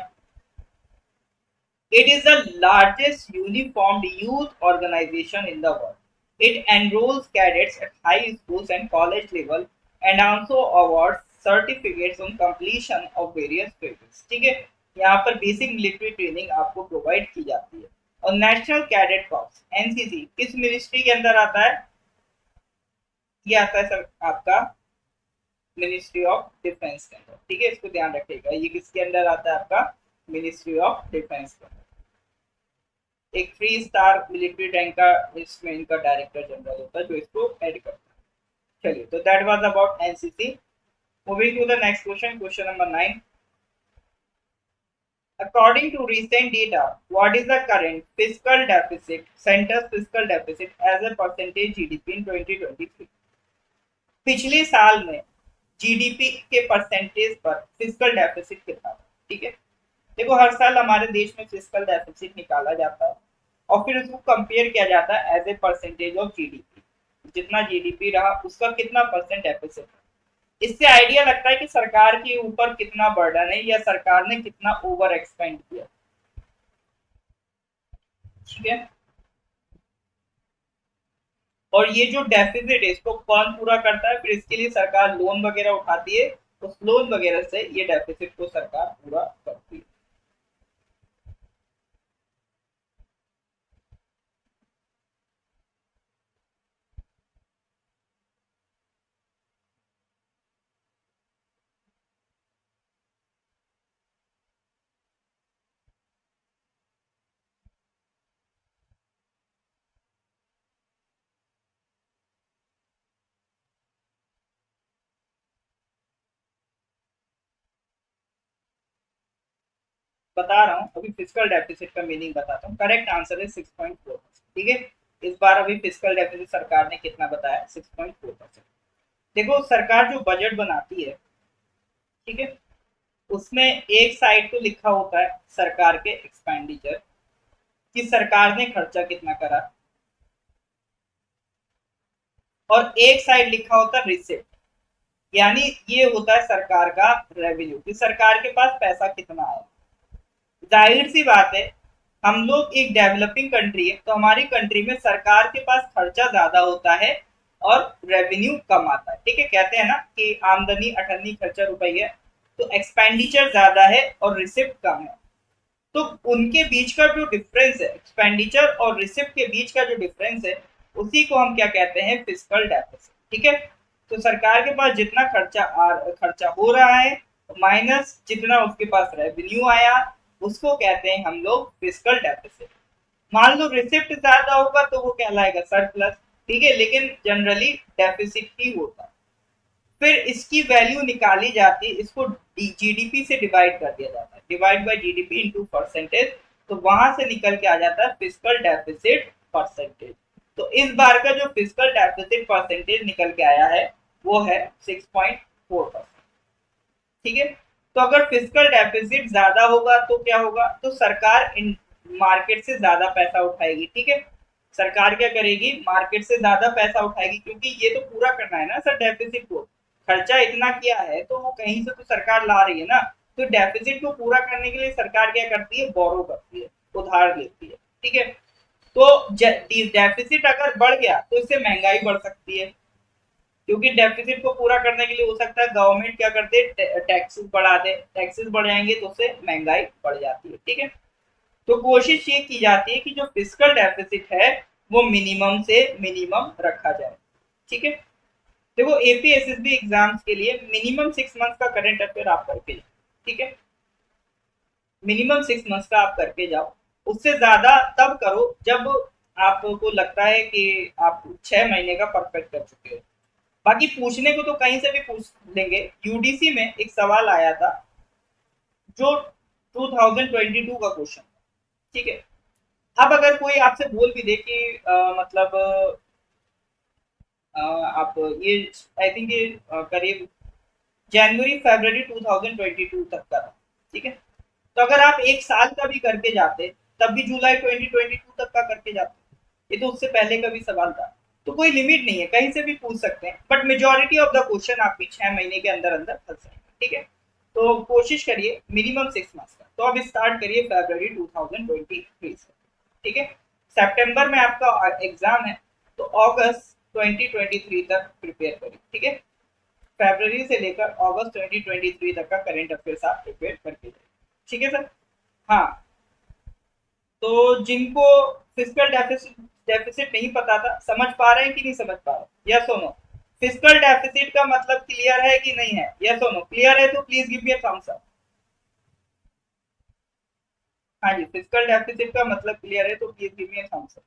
It is the largest uniformed youth organization in the world. It enrolls cadets at high schools and college level and also awards certificates on completion of various phases. ठीक है, यहाँ पर बेसिक मिलिट्री ट्रेनिंग आपको प्रोवाइड की जाती है. और नेशनल कैडेट कॉर्प्स एनसीसी किस मिनिस्ट्री के अंदर आता है? ये आता है सर आपका मिनिस्ट्री ऑफ डिफेंस के अंदर. ठीक है, इसको ध्यान रखिएगा. ये किसके अंदर आता है? आपका मिनिस्ट्री ऑफ डिफेंस के अंदर. एक 3 स्टार मिलिट्री रैंक का इसमें इनका डायरेक्टर जनरल होता है जो इसको हेड करता है. चलिए, तो that was about NCC. Moving to the next question, question number 9. According to recent data, what is the current fiscal deficit, center's fiscal deficit as a percentage GDP in 2023? पिछले साल में जीडीपी के परसेंटेज पर फिस्कल डेफिसिट कितना था? ठीक है, देखो हर साल हमारे देश में फिस्कल डेफिसिट निकाला जाता है और फिर उसको कंपेयर किया जाता है as a percentage of GDP. जितना जीडीपी रहा उसका कितना परसेंट डेफिसिट है. इससे आइडिया लगता है कि सरकार के ऊपर कितना बर्डन है या सरकार ने कितना ओवर एक्सपेंड किया. ठीक है, और ये जो डेफिसिट है इसको कौन पूरा करता है? फिर इसके लिए सरकार लोन वगैरह उठाती है, उस लोन वगैरह से ये डेफिसिट को सरकार पूरा करती है. बता रहा हूँ अभी फिजिकल डेफिसिट का मीनिंग बताता हूँ। करेक्ट आंसर है 6.4%। ठीक है, इस बार अभी फिजिकल डेफिसिट सरकार ने कितना बताया, 6.4%। देखो सरकार जो बजट बनाती है, ठीक है, उसमें एक साइड तो लिखा होता है सरकार के एक्सपेंडिचर, कि सरकार ने खर्चा कितना करा, और एक साइड लिखा होता है रिसिप्ट, यानी ये होता है सरकार का रेवेन्यू, कि सरकार के पास पैसा कितना आया। जाहिर सी बात है, हम लोग एक डेवलपिंग कंट्री है, तो हमारी कंट्री में सरकार के पास खर्चा ज्यादा होता है और रेवेन्यू कम आता है। ठीक है, कहते हैं ना कि आमदनी अठन्नी खर्चा रुपया, तो एक्सपेंडिचर ज्यादा है और रिसिप्ट कम है। तो उनके बीच का जो डिफरेंस है, एक्सपेंडिचर और रिसिप्ट के बीच का जो डिफरेंस है, उसी को हम क्या कहते हैं, फिजिकल डेफिसिट। ठीक है, तो सरकार के पास जितना खर्चा हो रहा है माइनस जितना उसके पास रेवेन्यू आया, उसको कहते हैं हम लोग फिजिकल डेफिसिट। मान लो रिसिप्ट ज्यादा होगा तो वो कहलाएगा सरप्लस। ठीक है, लेकिन जनरली डेफिसिट ही होता है। फिर इसकी वैल्यू निकाली जाती है, इसको जीडीपी से डिवाइड कर दिया जाता है, divide by GDP into percentage, तो वहां से निकल के आ जाता है फिजिकल डेफिसिट परसेंटेज। तो इस बार का जो फिजिकल डेफिसिट परसेंटेज निकल के आया है वो है 6.4%। ठीक है, तो अगर फिजिकल डेफिसिट ज्यादा होगा तो क्या होगा, तो सरकार इन मार्केट से ज्यादा पैसा उठाएगी। ठीक है, सरकार क्या करेगी, मार्केट से ज्यादा पैसा उठाएगी, क्योंकि ये तो पूरा करना है ना सर डेफिसिट को, खर्चा इतना किया है तो वो कहीं से तो सरकार ला रही है ना। तो डेफिसिट को पूरा करने के लिए सरकार क्या करती है, बोरो करती है, उधार लेती है। ठीक है, तो डेफिसिट अगर बढ़ गया तो इससे महंगाई बढ़ सकती है, क्योंकि डेफिसिट को पूरा करने के लिए हो सकता है गवर्नमेंट क्या करते, टैक्सेस बढ़ा दे, टैक्सेस बढ़ जाएंगे तो उससे महंगाई बढ़ जाती है। ठीक है, तो कोशिश ये की जाती है कि जो फिजिकल डेफिसिट है वो मिनिमम से मिनिमम रखा जाए। ठीक है, देखो एपीएसएसबी एग्जाम्स के लिए मिनिमम 6 मंथ का करंट अफेयर आप करके जाओ। ठीक है, मिनिमम 6 मंथ्स का आप करके जाओ, उससे ज्यादा तब करो जब आपको लगता है कि आप 6 महीने का परफेक्ट कर चुके हो। बाकी पूछने को तो कहीं से भी पूछ लेंगे। यूडीसी में एक सवाल आया था जो 2022 का क्वेश्चन। ठीक है, अब अगर कोई आपसे बोल भी दे कि मतलब आप ये आई थिंक ये करीब जनवरी फरवरी 2022 तक का था। ठीक है, तो अगर आप एक साल का भी करके जाते तब भी जुलाई 2022 तक का करके जाते, ये तो उससे पहले का भी सवाल था। तो कोई लिमिट नहीं है, कहीं से भी पूछ सकते हैं, but majority of the question आपकी 6 महीने के अंदर अंदर फंस जाएंगे। ठीक है, तो कोशिश करिए मिनिमम 6 मंथ्स का। तो अब स्टार्ट करिए फरवरी 2023 से। ठीक है, सितंबर में आपका एग्जाम है, तो अगस्त 2023 तक प्रिपेयर करिए। ठीक है, फरवरी से लेकर अगस्त 2023 तक का करंट अफेयर्स आप प्रिपेयर करके जाइए। ठीक है सर। हाँ, तो जिनको फिजिकल डेफिसिट डेफिसिट नहीं पता था, समझ पा रहे हैं कि नहीं समझ पा रहे, यस और नो। फिजिकल डेफिसिट का मतलब क्लियर है कि नहीं है, यस और नो। क्लियर है तो please give me a thumbs up. हाँ जी, फिजिकल डेफिसिट का मतलब क्लियर है तो please give me a thumbs up.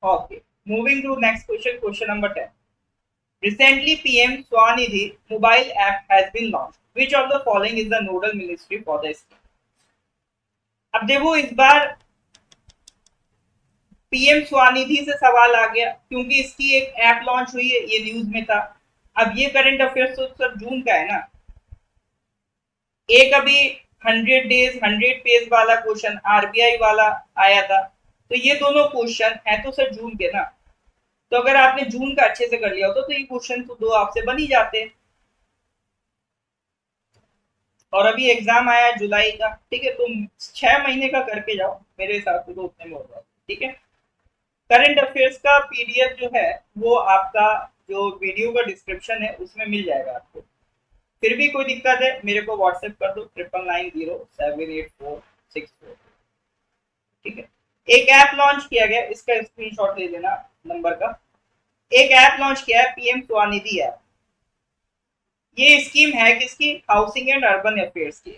Okay, moving to next question, question number 10। Recently, PM Swanidhi mobile app has been launched. Which of the following is the nodal ministry for the scheme? अब देखो इस बार पीएम स्वनिधि से सवाल आ गया क्योंकि इसकी एक ऐप लॉन्च हुई है, ये न्यूज में था। अब ये करंट अफेयर्स तो सर जून का है ना। एक अभी 100 डेज 100 पेज वाला क्वेश्चन आरबीआई वाला आया था, तो ये दोनों क्वेश्चन है तो सर जून के ना। तो अगर आपने जून का अच्छे से कर लिया होता तो ये क्वेश्चन तो दो आपसे बन ही जाते। और अभी एग्जाम आया है जुलाई का। ठीक है, तुम 6 महीने का करके जाओ, मेरे हिसाब से तो उतने में होगा। ठीक है, करंट अफेयर्स का पीडीएफ जो है वो आपका जो वीडियो का डिस्क्रिप्शन है उसमें मिल जाएगा आपको। फिर भी कोई दिक्कत है मेरे को व्हाट्सएप कर दो 99907846। ठीक है, एक ऐप लॉन्च किया गया, इसका स्क्रीनशॉट ले लेना नंबर का। एक ऐप लॉन्च किया है पीएम स्वनिधि ऐप। ये स्कीम है किसकी, हाउसिंग एंड अर्बन अफेयर्स की।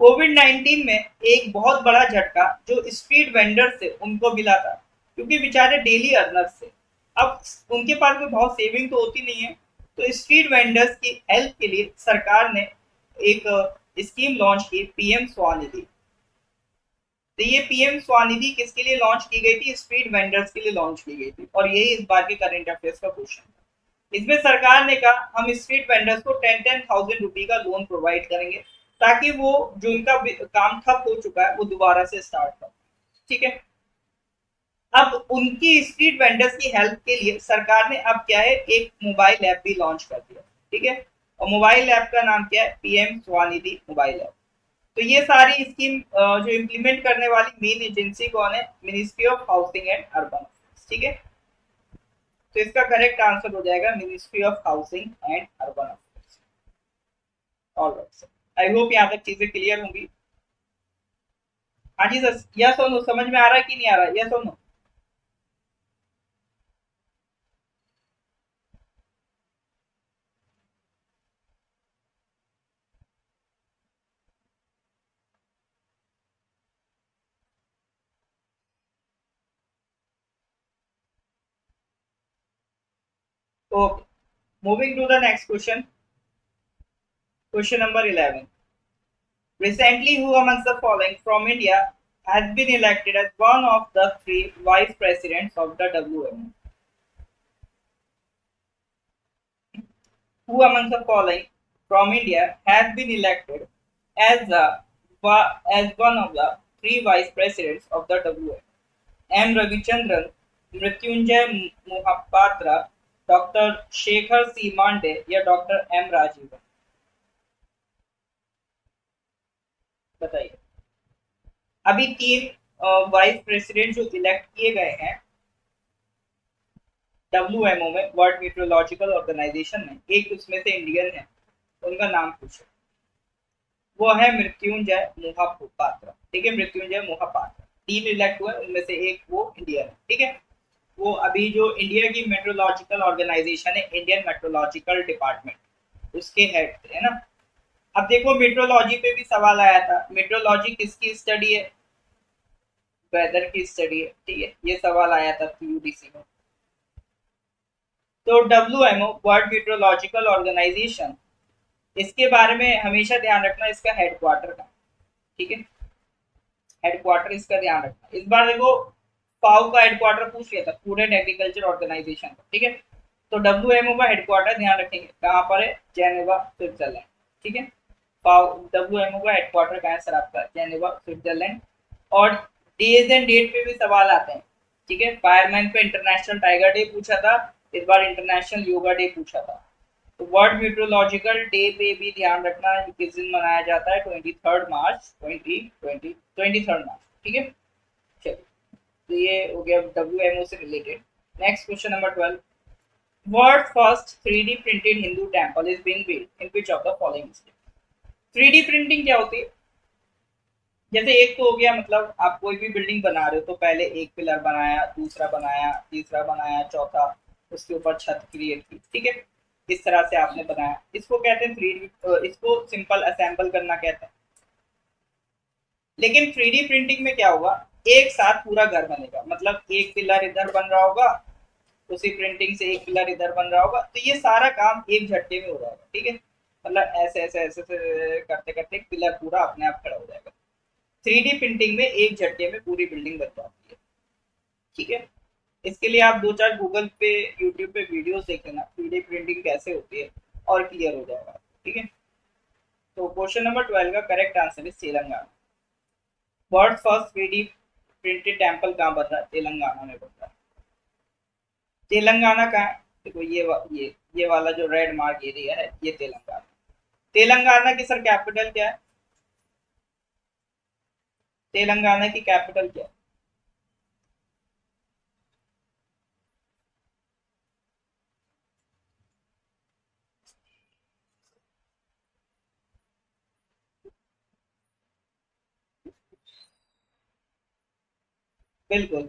कोविड 19 में एक बहुत बड़ा झटका जो स्ट्रीट वेंडर से उनको मिला था, क्योंकि बेचारे डेली अर्नर्स थे। अब उनके पास भी बहुत सेविंग तो होती नहीं है, तो स्ट्रीट वेंडर्स की हेल्प के लिए सरकार ने एक स्कीम लॉन्च की, पीएम स्वनिधि। तो ये पीएम स्वनिधि किसके लिए लॉन्च की गई थी? स्ट्रीट वेंडर्स के लिए लॉन्च की गई थी, और यही इस बार के करंट अफेयर्स का क्वेश्चन था। इसमें सरकार ने कहा हम स्ट्रीट वेंडर्स को 10,000 रुपए का लोन प्रोवाइड करेंगे, ताकि वो जो उनका काम ठप हो चुका है वो दोबारा से स्टार्ट कर। ठीक है। अब उनकी स्ट्रीट वेंडर्स की हेल्प के लिए सरकार ने अब क्या है, एक मोबाइल ऐप भी लॉन्च कर दिया। ठीक है। और मोबाइल ऐप का नाम क्या है? PM Svanidhi mobile app. तो ये सारी स्कीम जो इम्प्लीमेंट करने वाली मेन एजेंसी कौन है? Ministry of housing and urban affairs. ठीक है। तो इसका करेक्ट आंसर हो जाएगा ministry of housing and urban affairs. Alright sir, I hope यहाँ तक चीजें क्लियर होंगी। हाँ जी सर, यस और नो समझ में आ रहा है कि नहीं आ रहा है? यस और no? Okay, moving to the next question. Question number 11। Recently, who amongst the following from India has been elected as one of the three vice presidents of the WMO? Who amongst the following from India has been elected as as one of the three vice presidents of the WMO? M. Ravichandran, Mrityunjay Mohapatra, Dr. Shekhar C. Mande या डॉक्टर एम राजीवन? बताइए। अभी तीन वाइस प्रेसिडेंट जो इलेक्ट किए गए हैं WMO में, वर्ल्ड मीटरोलॉजिकल ऑर्गेनाइजेशन में, एक उसमें से इंडियन है, उनका नाम पूछो। वो है मृत्युंजय मोहापात्रा। ठीक है, मृत्युंजय मोहापात्रा। तीन इलेक्ट हुए, उनमें से एक वो इंडियन है। ठीक है। वो अभी जो इंडिया की मेट्रोलॉजिकल ऑर्गेनाइजेशन है, इंडियन मेट्रोलॉजिकल डिपार्टमेंट, उसके हेड थे, है ना। अब देखो, मेट्रोलॉजी पे भी सवाल आया था। मेट्रोलॉजी किसकी स्टडी है? वेदर की स्टडी है। ठीक है, ये सवाल आया था यूडीसी में। तो WMO, वर्ल्ड मीटरोलॉजिकल ऑर्गेनाइजेशन, इसके बारे में हमेशा ध्यान रखना, इसका हेडक्वार्टर का। ठीक है, हेडक्वार्टर इसका ध्यान रखना। इस बार देखो, फाओ का हेडक्वार्टर पूछ लिया था, फूड एंड एग्रीकल्चर ऑर्गेनाइजेशन का। ठीक है। तो WMO का हेडक्वार्टर ध्यान रखेंगे, कहाँ पर है? Geneva, Switzerland. ठीक है। फाओ, WMO का हेडक्वार्टर कहाँ है सर आपका? Geneva, Switzerland. और डेज एंड डेट पे भी सवाल आते हैं। ठीक है, फायरमैन पे इंटरनेशनल टाइगर डे पूछा था, इस बार इंटरनेशनल योगा डे पूछा था। तो वर्ल्ड मीटरोलॉजिकल डे पे भी ध्यान रखना, किस दिन मनाया जाता है? 23 मार्च 2020, 23 मार्च। ठीक है। चलिए, तो ये हो गया WMO से related. Next question number 12। World first 3D printed Hindu temple is being built in which of the following state? 3D printing क्या होती है? जैसे एक तो हो गया, मतलब आप कोई भी बिल्डिंग बना रहे हो तो पहले एक पिलर बनाया, दूसरा बनाया, तीसरा बनाया, चौथा, उसके ऊपर छत क्रिएट की। ठीक है, इस तरह से आपने बनाया, इसको कहते हैं 3D, इसको सिंपल असेंबल करना कहते हैं। लेकिन 3D प्रिंटिंग में क्या होगा? एक साथ पूरा घर बनेगा, मतलब एक पिलर इधर बन रहा होगा, उसी प्रिंटिंग से एक पिलर इधर बन रहा होगा, तो ये सारा काम एक झटके में हो जाएगा। ठीक है, मतलब ऐसे ऐसे ऐसे करते करते एक पिलर पूरा अपने आप खड़ा हो जाएगा। 3D प्रिंटिंग में एक झटके में पूरी बिल्डिंग बन जाती है। ठीक है। इसके लिए आप दो चार गूगल पे, यूट्यूब पे वीडियोस देख लेना, 3D प्रिंटिंग कैसे होती है, और क्लियर हो जाएगा। ठीक है। तो क्वेश्चन नंबर 12 का करेक्ट आंसर है Telangana. World first 3D printed temple कहाँ बन रहा है? तेलंगाना में बन रहा है। तेलंगाना का है, देखो ये वाला जो रेड मार्क एरिया है, ये तेलंगाना। तेलंगाना की सर कैपिटल क्या है? तेलंगाना की कैपिटल क्या है? बिल्कुल,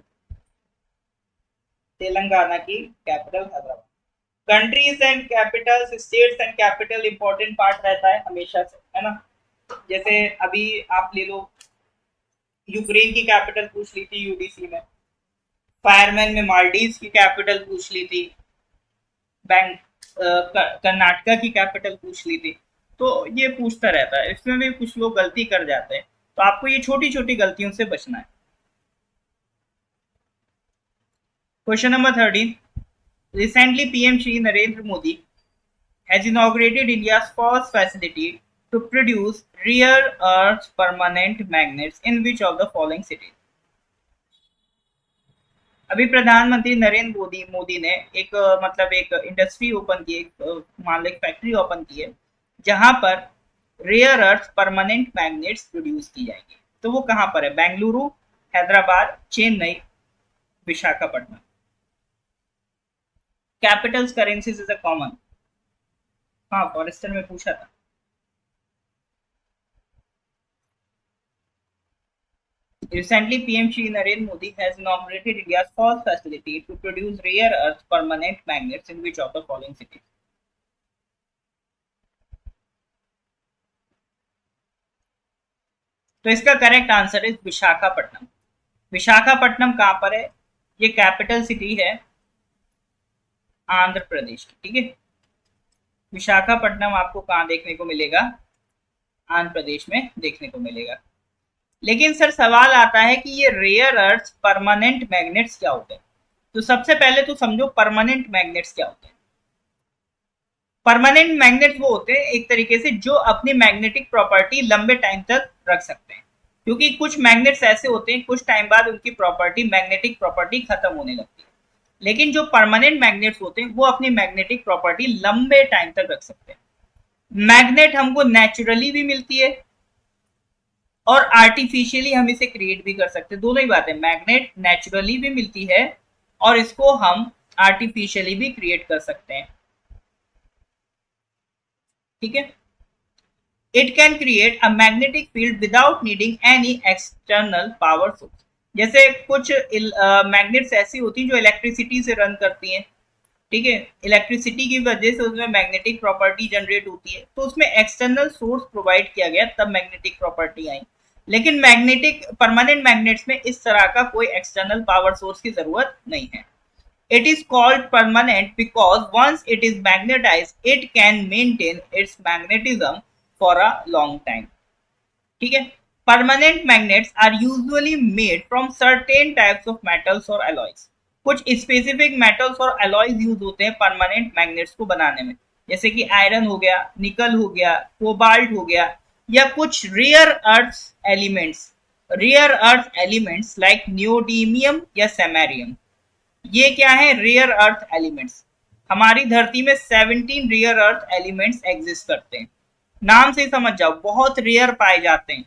तेलंगाना की capital Hyderabad. Countries and Capitals, states and capital important part रहता है हमेशा से, है ना। जैसे अभी आप ले लो, यूक्रेन की कैपिटल पूछ ली थी यूडीसी में, फायरमैन में मालदीव की कैपिटल पूछ ली थी, बैंक कर्नाटका की कैपिटल पूछ ली थी। तो ये पूछता रहता है, इसमें भी कुछ लोग गलती कर जाते हैं, तो आपको ये छोटी छोटी गलतियों से बचना है। Question number 13, recently PM Shri Narendra Modi has inaugurated India's first facility to produce rare earth permanent magnets in which of the following cities? अभी प्रधानमंत्री नरेंद्र मोदी ने एक मतलब एक इंडस्ट्री ओपन की, एक मान लो फैक्ट्री ओपन की है जहां पर rare earth permanent magnets produce की जाएंगे। तो वो कहां पर है? Bengaluru, Hyderabad, Chennai, Visakhapatnam. Capitals currencies is a common. हाँ, फॉरेस्टर में पूछा था। Recently, PM Shri Narendra Modi has inaugurated India's first facility to produce rare earth permanent magnets in which of the following cities? तो इसका करेक्ट आंसर है विशाखापट्टनम। विशाखापट्टनम कहां पर है? ये कैपिटल सिटी है आंध्र प्रदेश की, ठीक है। विशाखापट्टनम आपको कहां देखने को मिलेगा? आंध्र प्रदेश में देखने को मिलेगा। लेकिन सर सवाल आता है कि ये रेयर अर्थ परमानेंट मैग्नेट्स क्या होते हैं? तो सबसे पहले तो समझो परमानेंट मैग्नेट्स क्या होते हैं। परमानेंट मैग्नेट्स वो होते हैं एक तरीके से जो अपनी मैग्नेटिक प्रॉपर्टी लंबे टाइम तक रख सकते हैं, क्योंकि कुछ मैग्नेट्स ऐसे होते हैं कुछ टाइम बाद उनकी प्रॉपर्टी, मैग्नेटिक प्रॉपर्टी खत्म होने लगती है। लेकिन जो परमानेंट मैग्नेट्स होते हैं वो अपनी मैग्नेटिक प्रॉपर्टी लंबे टाइम तक रख सकते हैं। मैग्नेट हमको नेचुरली भी मिलती है और आर्टिफिशियली हम इसे क्रिएट भी कर सकते हैं, दोनों ही बातें। मैग्नेट नेचुरली भी मिलती है और इसको हम आर्टिफिशियली भी क्रिएट कर सकते हैं, ठीक है। It can create a magnetic field without needing any external power source. जैसे कुछ मैग्नेट्स ऐसी होती हैं जो इलेक्ट्रिसिटी से रन करती हैं, ठीक है। इलेक्ट्रिसिटी की वजह से उसमें मैग्नेटिक प्रॉपर्टी जनरेट होती है, तो उसमें एक्सटर्नल सोर्स प्रोवाइड किया गया तब मैग्नेटिक प्रॉपर्टी आई। लेकिन मैग्नेटिक परमानेंट मैग्नेट्स में इस तरह का कोई एक्सटर्नल पावर सोर्स की जरूरत नहीं है। It is called permanent because once it is magnetized, it can maintain its magnetism for a long time. ठीक है। Permanent magnets are usually made from certain types of metals or alloys. कुछ स्पेसिफिक मेटल्स और अलॉयज यूज होते हैं परमानेंट मैग्नेट्स को बनाने में, जैसे कि आयरन हो गया, निकल हो गया, कोबाल्ट हो गया, या कुछ rare earth elements, like neodymium or samarium. ये क्या है? Rare earth elements. हमारी धरती में 17 रेयर अर्थ एलिमेंट्स एग्जिस्ट करते हैं, नाम से समझ जाओ बहुत रेयर पाए जाते हैं,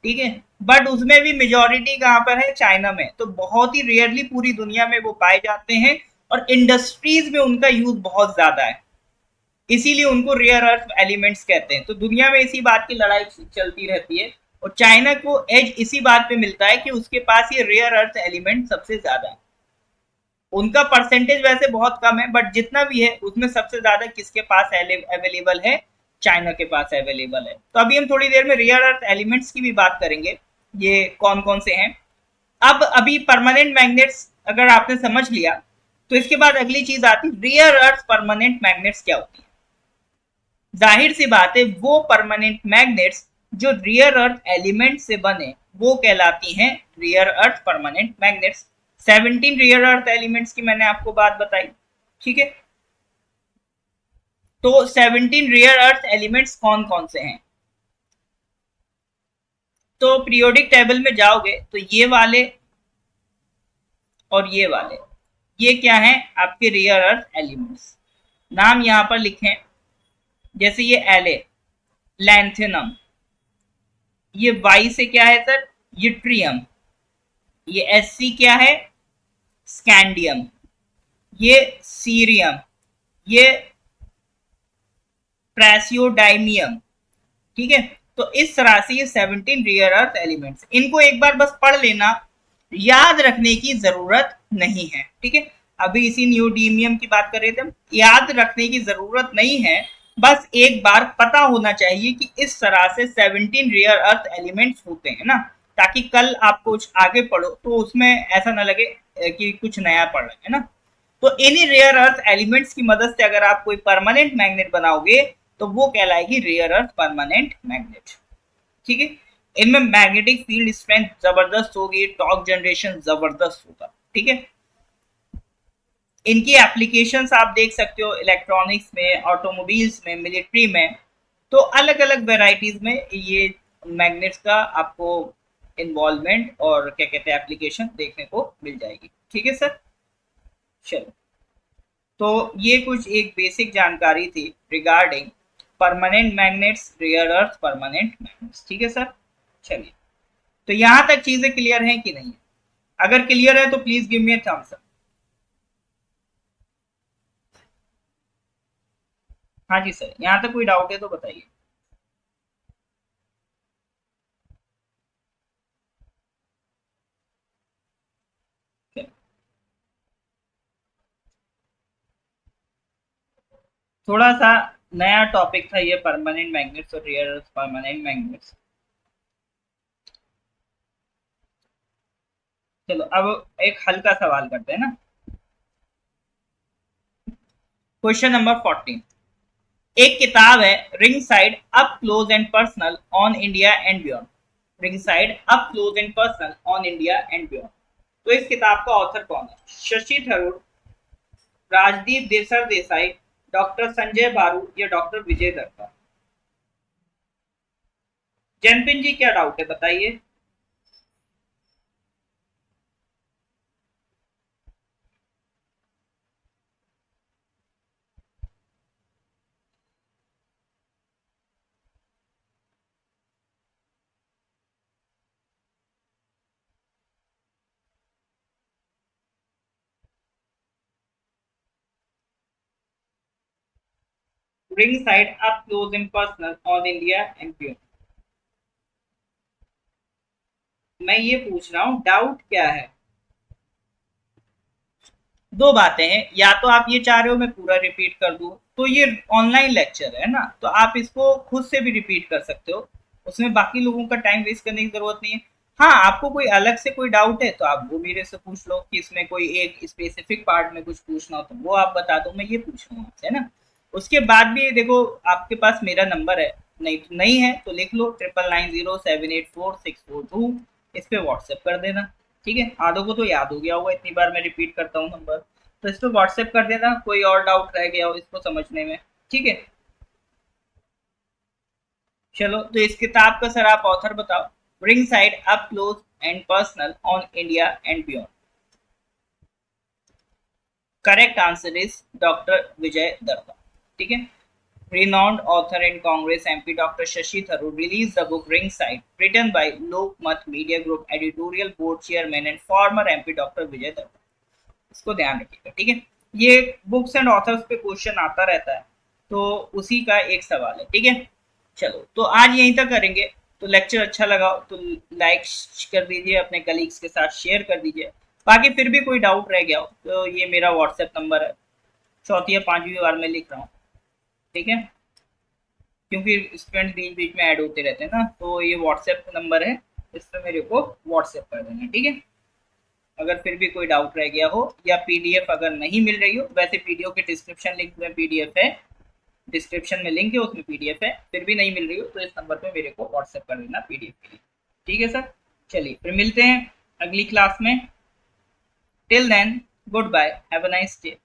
ठीक है। बट उसमें भी मेजॉरिटी कहां पर है? चाइना में। तो बहुत ही रेयरली पूरी दुनिया में वो पाए जाते हैं और इंडस्ट्रीज में उनका यूज बहुत ज्यादा है, इसीलिए उनको रेयर अर्थ एलिमेंट्स कहते हैं। तो दुनिया में इसी बात की लड़ाई चलती रहती है और चाइना को एज इसी बात पे मिलता है कि उसके पास ये रेयर अर्थ एलिमेंट सबसे ज्यादा है। उनका परसेंटेज वैसे बहुत कम है, बट जितना भी है उसमें सबसे ज्यादा किसके पास अवेलेबल है? चाइना के पास अवेलेबल है। तो अभी हम थोड़ी देर में रेयर अर्थ एलिमेंट्स की भी बात करेंगे, ये कौन कौन से हैं। अब अभी परमानेंट मैग्नेट्स अगर आपने समझ लिया, तो इसके बाद अगली चीज आती है रेयर अर्थ परमानेंट मैग्नेट्स क्या होती है। जाहिर सी बात है वो परमानेंट मैग्नेट्स जो रेयर अर्थ एलिमेंट से बने वो कहलाती हैं rare earth permanent magnets. 17 rare earth elements की मैंने आपको बात बताई, ठीक है। तो 17 रेयर अर्थ एलिमेंट्स कौन कौन से हैं? तो पीरियोडिक टेबल में जाओगे तो ये वाले और ये वाले, ये क्या है? आपके रेयर अर्थ एलिमेंट्स। नाम यहां पर लिखें, जैसे ये एले, लैंथेनम। ये वाई से क्या है सर? यूट्रियम। ये एससी क्या है? स्कैंडियम। ये सीरियम, ये प्रेसियोडाइमियम, ठीक है। तो इस तरह से ये 17 रेयर अर्थ एलिमेंट्स, इनको एक बार बस पढ़ लेना, याद रखने की जरूरत नहीं है, ठीक है। अभी इसी न्यूडीमियम की बात कर रहे थे हम, याद रखने की जरूरत नहीं है, बस एक बार पता होना चाहिए कि इस तरह से 17 रेयर अर्थ एलिमेंट्स होते हैं ना, ताकि कल आप कुछ आगे पढ़ो तो उसमें ऐसा ना लगे कि कुछ नया पढ़ रहे हैं ना। तो इन्हीं रेयर अर्थ एलिमेंट्स की मदद से अगर आप कोई परमानेंट मैग्नेट बनाओगे तो वो कहलाएगी रेयर अर्थ परमानेंट मैग्नेट। ठीक है, इनमें मैग्नेटिक फील्ड स्ट्रेंथ जबरदस्त होगी, टॉर्क जनरेशन जबरदस्त होगा। ठीक है, इनकी एप्लीकेशंस आप देख सकते हो इलेक्ट्रॉनिक्स में, ऑटोमोबाइल्स में, मिलिट्री में। तो अलग अलग वेराइटीज में ये मैग्नेट्स का आपको इन्वॉल्वमेंट और क्या कहते हैं एप्लीकेशन देखने को मिल जाएगी। ठीक है सर, चलो, तो ये कुछ एक बेसिक जानकारी थी regarding permanent magnets, rare earth permanent magnets. ठीक है सर, चलिए, तो यहां तक चीजें क्लियर हैं कि नहीं? अगर क्लियर है तो please give me a thumbs up. हाँ जी सर, यहाँ तक कोई डाउट है तो बताइए। थोड़ा सा नया टॉपिक था ये परमानेंट मैग्नेट्स और रेयर अर्थ परमानेंट मैग्नेट्स। चलो अब एक हल्का सवाल करते हैं ना। Question number 14। एक किताब है ring side up close and personal on India and beyond. Ring side up close and personal on India and beyond. तो इस किताब का ऑथर कौन है? शशि थरूर, राजदीप देसर देसाई, डॉक्टर संजय बारू या डॉक्टर विजय दत्ता? जैनपिन जी क्या डाउट है बताइए। Ring side up close and personal on India and beyond. मैं ये पूछ रहा हूँ डाउट क्या है? दो बातें हैं, या तो आप ये चाह रहे हो मैं पूरा रिपीट कर दूं, तो ये ऑनलाइन लेक्चर है ना, तो आप इसको खुद से भी रिपीट कर सकते हो, उसमें बाकी लोगों का टाइम वेस्ट करने की जरूरत नहीं है। हाँ, आपको कोई अलग से कोई डाउट है तो आप वो मेरे से पूछ लो कि इसमें कोई एक स्पेसिफिक पार्ट में कुछ पूछना हो तो वो आप बता दो, मैं ये पूछ रहा हूँ आपसे ना। उसके बाद भी देखो, आपके पास मेरा नंबर है, नहीं है तो लिख लो 9990784642, इस पे व्हाट्सएप कर देना। ठीक है, आधों को तो याद हो गया होगा, इतनी बार मैं रिपीट करता हूँ नंबर, तो इस पे व्हाट्सएप कर देना कोई और डाउट रह गया हो इसको समझने में। ठीक है, चलो, तो इस किताब का सर आप ऑथर बताओ। Ringside up close and personal on India and beyond. Correct answer is doctor Vijay Datta. ठीक है, renowned author and Congress MP Dr. Shashi Tharoor released the book Ringside, written by Lokmat Media Group editorial board chairman and former MP Dr. Vijay Datta। इसको ध्यान रखिएगा। ठीक है, ये बुक्स एंड ऑथर्स पे क्वेश्चन आता रहता है, तो उसी का एक सवाल है। ठीक है, चलो, तो आज यहीं तक करेंगे। तो लेक्चर अच्छा लगा तो लाइक कर दीजिए, अपने कलीग्स के साथ शेयर कर दीजिए। बाकी फिर भी कोई डाउट रह गया हो तो ये मेरा व्हाट्सएप नंबर है, चौथी या पांचवी बार में लिख रहा हूँ। ठीक है, क्योंकि स्टूडेंट बीच बीच में ऐड होते रहते हैं ना, तो ये व्हाट्सएप नंबर है, इस पर मेरे को व्हाट्सएप कर देना। ठीक है, अगर फिर भी कोई डाउट रह गया हो या पीडीएफ अगर नहीं मिल रही हो, वैसे वीडियो के डिस्क्रिप्शन लिंक में पीडीएफ है, डिस्क्रिप्शन में लिंक है उसमें पीडीएफ है, फिर भी नहीं मिल रही हो तो इस नंबर पे मेरे को व्हाट्सएप कर देना पीडीएफ के लिए। ठीक है सर, चलिए फिर मिलते हैं अगली क्लास में। Till then, goodbye, have a nice day.